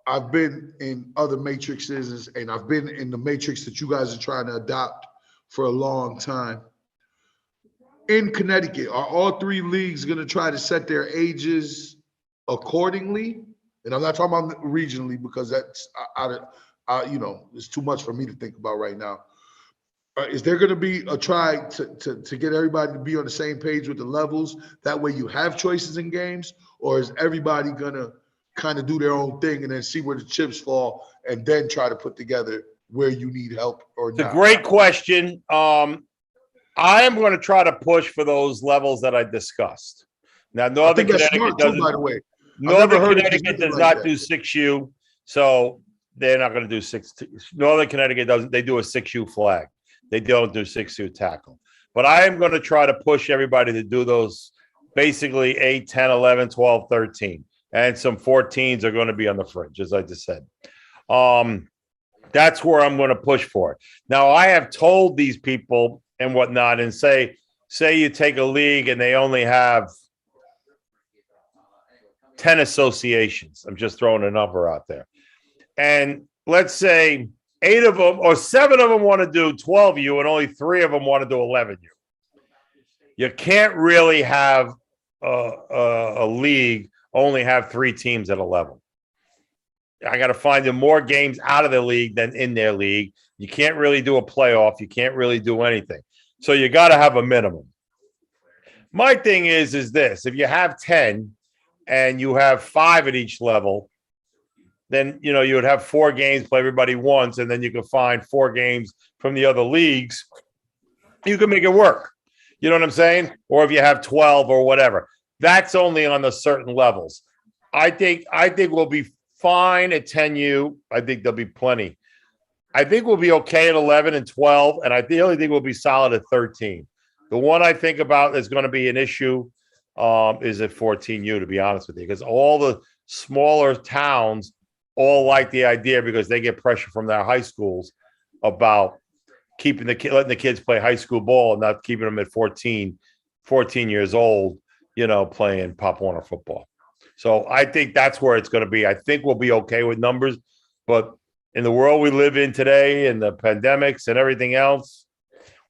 I've been in other matrices and I've been in the matrix that you guys are trying to adopt for a long time. In Connecticut, are all three leagues going to try to set their ages accordingly? And I'm not talking about regionally because that's, it's too much for me to think about right now. Is there going to be a try to get everybody to be on the same page with the levels? That way you have choices in games, or is everybody going to kind of do their own thing and then see where the chips fall and then try to put together where you need help or not? It's a great question. I am going to try to push for those levels that I discussed. Now, Northern Connecticut doesn't, by the way. Northern Connecticut does not do 6U, so they're not going to do 6. Northern Connecticut doesn't. They do a 6U flag. They don't do 6U tackle. But I am going to try to push everybody to do those basically 8, 10, 11, 12, 13. And some 14s are going to be on the fringe, as I just said. That's where I'm going to push for it. Now, I have told these people and whatnot, and say you take a league and they only have 10 associations. I'm just throwing a number out there. And let's say 8 of them or 7 of them want to do 12U and only 3 of them want to do 11U. You can't really have a league only have 3 teams at 11. I got to find them more games out of the league than in their league. You can't really do a playoff. You can't really do anything. So you got to have a minimum. My thing is this: if you have 10 and you have 5 at each level, then you would have 4 games, play everybody once, and then you can find 4 games from the other leagues. You can make it work. You know what I'm saying? Or if you have 12 or whatever, that's only on the certain levels. I think we'll be fine at 10U. I think there'll be plenty. I think we'll be okay at 11 and 12, and I really think we'll be solid at 13. The one I think about is going to be an issue is at 14U, to be honest with you, because all the smaller towns all like the idea because they get pressure from their high schools about keeping letting the kids play high school ball and not keeping them at 14 years old, playing Pop Warner football. So I think that's where it's going to be. I think we'll be okay with numbers, but in the world we live in today and the pandemics and everything else,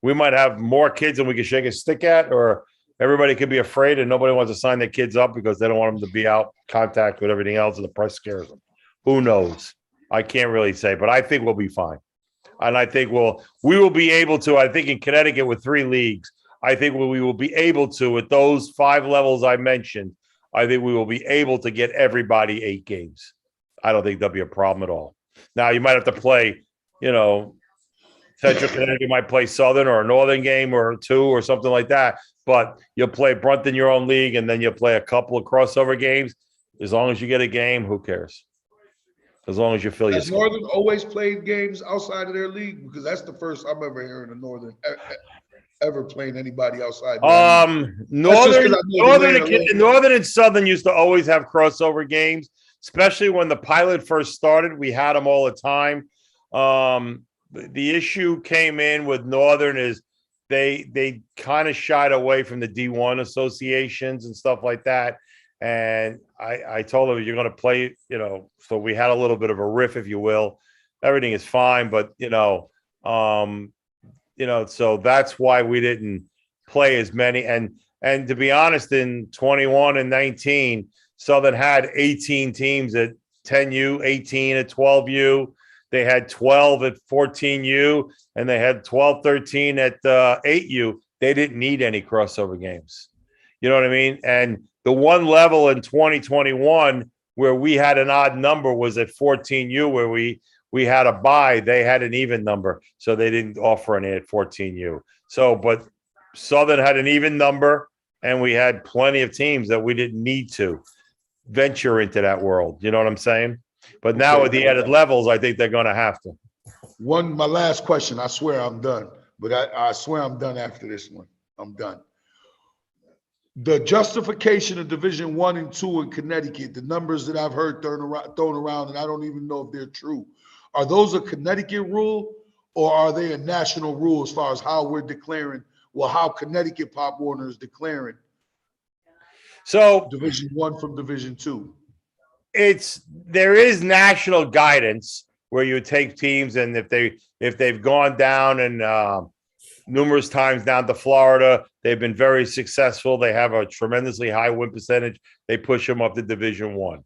we might have more kids than we can shake a stick at, or everybody could be afraid and nobody wants to sign their kids up because they don't want them to be out contact with everything else and the press scares them. Who knows? I can't really say, but I think we'll be fine. And I think we will be able to, I think in Connecticut with 3 leagues, I think we will be able to, with those 5 levels I mentioned, I think we will be able to get everybody 8 games. I don't think there'll be a problem at all. Now, you might have to play, Central Connecticut might play Southern or a Northern game or 2 or something like that. But you'll play Brunt in your own league, and then you'll play a couple of crossover games. As long as you get a game, who cares? As long as you fill your Has schedule. Northern always played games outside of their league? Because that's the first I'm ever hearing of Northern ever playing anybody outside. Northern and Southern used to always have crossover games, especially when the pilot first started. We had them all the time. The issue came in with Northern is they kind of shied away from the D1 associations and stuff like that. And I told them, you're going to play, so we had a little bit of a riff, if you will. Everything is fine, but, so that's why we didn't play as many. And to be honest, in 21 and 19, Southern had 18 teams at 10U, 18 at 12U. They had 12 at 14U, and they had 12, 13 at 8U. They didn't need any crossover games. You know what I mean? And the one level in 2021 where we had an odd number was at 14U, where we had a bye. They had an even number, so they didn't offer any at 14U. So, but Southern had an even number, and we had plenty of teams that we didn't need to venture into that world. You know what I'm saying? But now with the added levels, I think they're going to have to. My last question. I swear I'm done, but I swear I'm done after this one. I'm done. The justification of Division 1 and 2 in Connecticut, the numbers that I've heard thrown around, and I don't even know if they're true. Are those a Connecticut rule, or are they a national rule as far as how we're declaring, how Connecticut Pop Warner is declaring So Division 1 from Division 2? There is national guidance where you take teams, and if they've gone down and numerous times down to Florida, they've been very successful. They have a tremendously high win percentage. They push them up to Division 1.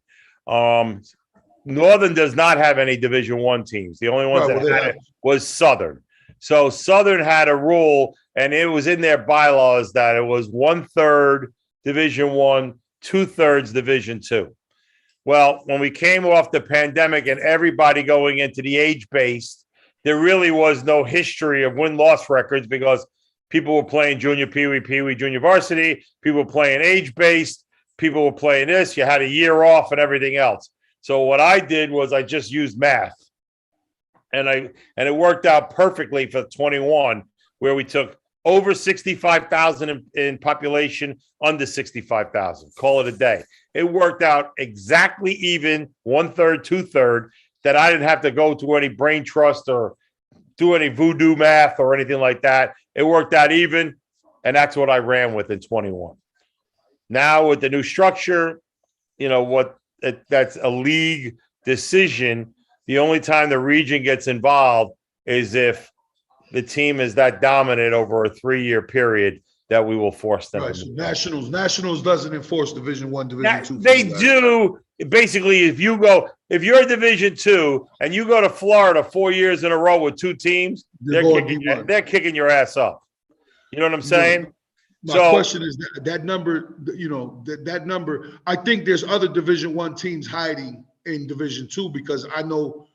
Northern does not have any Division 1 teams. The only ones that had it was Southern. So Southern had a rule, and it was in their bylaws that it was 1/3 Division 1, 2/3 Division 2. Well, when we came off the pandemic and everybody going into the age-based, there really was no history of win-loss records because people were playing junior peewee, junior varsity. People were playing age-based. People were playing this. You had a year off and everything else. So what I did was I just used math, and it worked out perfectly for 21, where we took over 65,000 in population, under 65,000. Call it a day. It worked out exactly even, 1/3, 2/3, that I didn't have to go to any brain trust or do any voodoo math or anything like that. It worked out even, and that's what I ran with in 21. Now with the new structure, that's a league decision. The only time the region gets involved is if the team is that dominant over a 3-year period that we will force them. Right. So Nationals doesn't enforce Division I, Division II. They do. Basically, if you're a Division II and you go to Florida 4 years in a row with 2 teams, they're kicking your ass up. You know what I'm saying? My question is that number, that number, I think there's other Division I teams hiding in Division II, because I know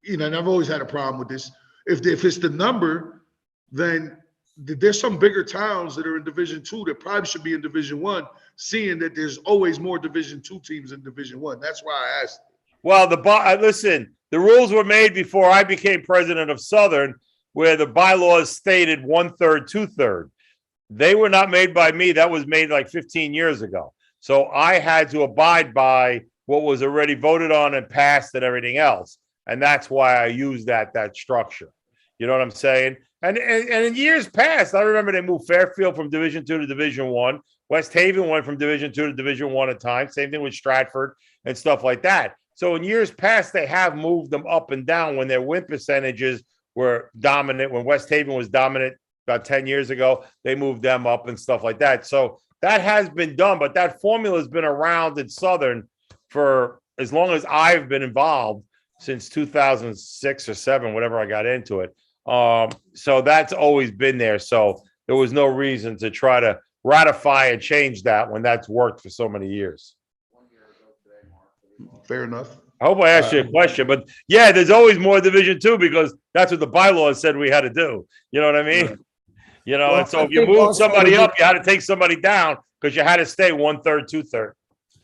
and I've always had a problem with this. If it's the number, then there's some bigger towns that are in Division II that probably should be in Division I, seeing that there's always more Division II teams in Division I. That's why I asked. Well, listen, the rules were made before I became president of Southern, where the bylaws stated 1/3, 2/3. They were not made by me. That was made like 15 years ago. So I had to abide by what was already voted on and passed and everything else. And that's why I used that structure. You know what I'm saying? And in years past, I remember they moved Fairfield from Division II to Division I. West Haven went from Division II to Division I at times. Same thing with Stratford and stuff like that. So in years past, they have moved them up and down when their win percentages were dominant. When West Haven was dominant about 10 years ago, they moved them up and stuff like that. So that has been done, but that formula has been around in Southern for as long as I've been involved, since 2006 or 7, whatever I got into it. So that's always been there. So there was no reason to try to ratify and change that when that's worked for so many years. Fair enough. I hope I asked you a question, but yeah, there's always more Division II because that's what the bylaws said we had to do. You know what I mean? Right. And so if you move somebody up, you had to take somebody down because you had to stay 1/3, 2/3.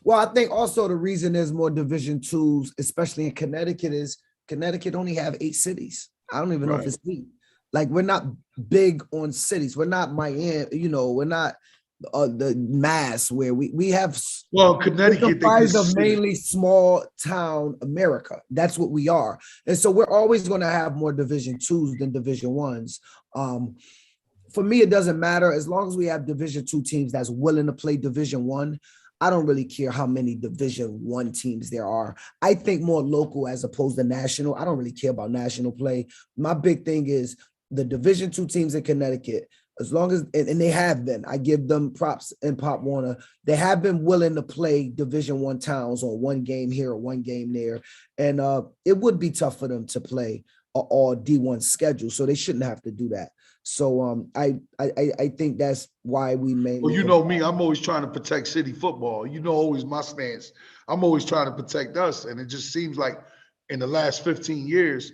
Well, I think also the reason there's more Division IIs, especially in Connecticut, is Connecticut only have 8 cities. I don't even know if it's 8. Like, we're not big on cities. We're not Miami, we're not the Mass where we have. Well, Connecticut comprised of mainly small town America. That's what we are. And so we're always going to have more Division IIs than Division Is. For me, it doesn't matter. As long as we have Division II teams that's willing to play Division I don't really care how many Division I teams there are. I think more local as opposed to national. I don't really care about national play. My big thing is the Division II teams in Connecticut, as long as, and they have been, I give them props in Pop Warner, they have been willing to play Division I towns on one game here or one game there. And it would be tough for them to play all D1 schedule. So they shouldn't have to do that. So I think that's why we made. Well, you know me, I'm always trying to protect city football. Always my stance. I'm always trying to protect us. And it just seems like in the last 15 years,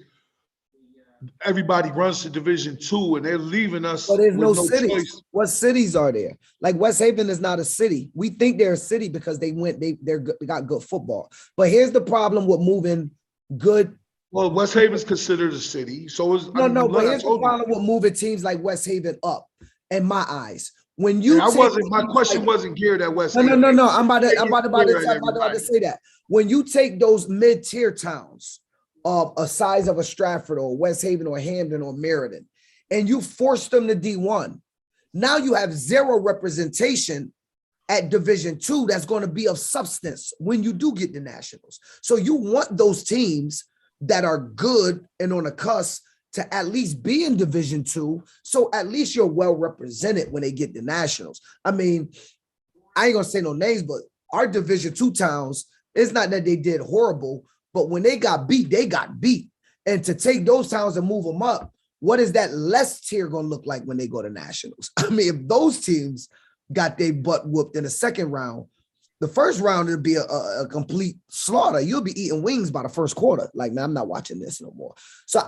everybody runs to Division II and they're leaving us. But there's no cities. Choice. What cities are there? Like West Haven is not a city. We think they're a city because they got good football. But here's the problem with moving good. Well, West Haven's considered a city, so is but here's the problem with moving teams like West Haven up. In my eyes, when you my question wasn't geared at West Haven. No. I'm about to say that when you take those mid-tier towns of a size of a Stratford or West Haven or Hamden or Meriden, and you force them to D1, now you have zero representation at Division II that's going to be of substance when you do get the nationals. So you want those teams that are good and on the cusp to at least be in Division II, so at least you're well represented when they get the nationals. I mean, I ain't gonna say no names, but our Division II towns, it's not that they did horrible, but when they got beat, they got beat. And to take those towns and move them up, what is that less tier gonna look like when they go to nationals? I mean, if those teams got their butt whooped in the second round, the first round, it'll be a complete slaughter. You'll be eating wings by the first quarter. Like, man, I'm not watching this no more. So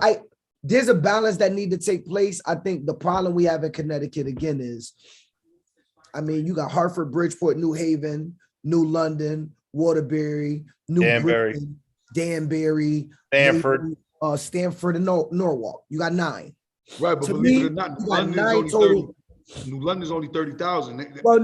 there's a balance that need to take place. I think the problem we have in Connecticut, again, is, I mean, you got Hartford, Bridgeport, New Haven, New London, Waterbury, New Britain, Danbury, Stanford, Stanford, and Norwalk. You got 9. Right, but believe it or not, you got 9 total. New London's only 30,000. Well,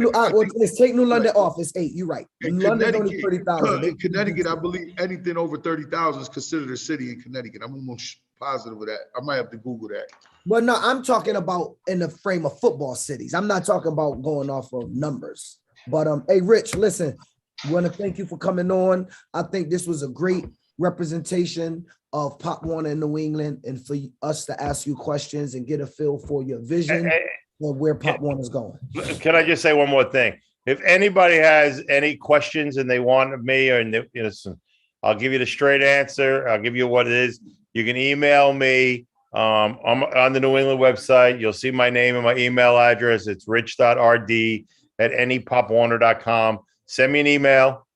let's take New London off. It's 8. You're right. In New London's only Connecticut, 30,000. in Connecticut, I believe anything over 30,000 is considered a city in Connecticut. I'm almost positive of that. I might have to Google that. Well, no, I'm talking about in the frame of football cities. I'm not talking about going off of numbers. But hey, Rich, listen, I want to thank you for coming on. I think this was a great representation of Pop Warner in New England, and for us to ask you questions and get a feel for your vision and where Pop Warner's going. Can I just say one more thing? If anybody has any questions and they want me, or I'll give you the straight answer. I'll give you what it is. You can email me. I'm on the New England website. You'll see my name and my email address. It's rich.rd@anypopwarner.com. Send me an email.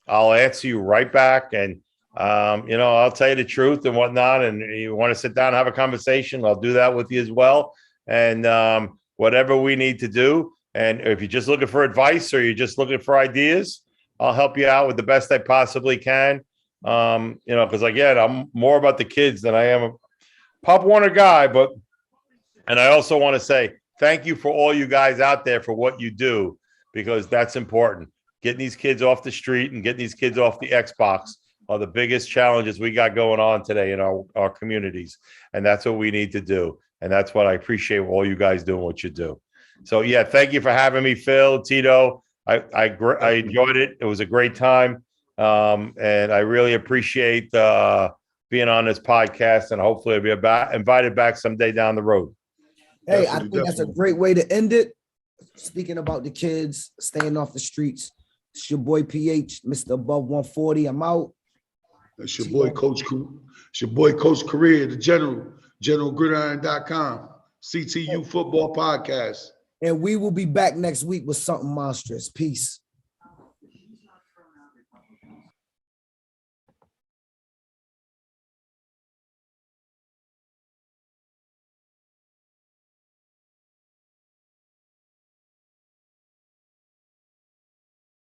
I'll answer you right back. And, I'll tell you the truth and whatnot. And you want to sit down and have a conversation, I'll do that with you as well. And whatever we need to do. And if you're just looking for advice or you're just looking for ideas, I'll help you out with the best I possibly can. Because again, I'm more about the kids than I am a Pop Warner guy. And I also want to say thank you for all you guys out there for what you do, because that's important. Getting these kids off the street and getting these kids off the Xbox are the biggest challenges we got going on today in our communities. And that's what we need to do. And that's what I appreciate all you guys doing what you do. So, yeah, thank you for having me, Phil, Tito. I enjoyed it. It was a great time. And I really appreciate being on this podcast, and hopefully I'll be invited back someday down the road. Hey, I think that's a great way to end it. Speaking about the kids staying off the streets, it's your boy PH, Mr. Above 140. I'm out. It's your boy, Coach Career, the generalgridiron.com, CTU Football Podcast. And we will be back next week with something monstrous. Peace.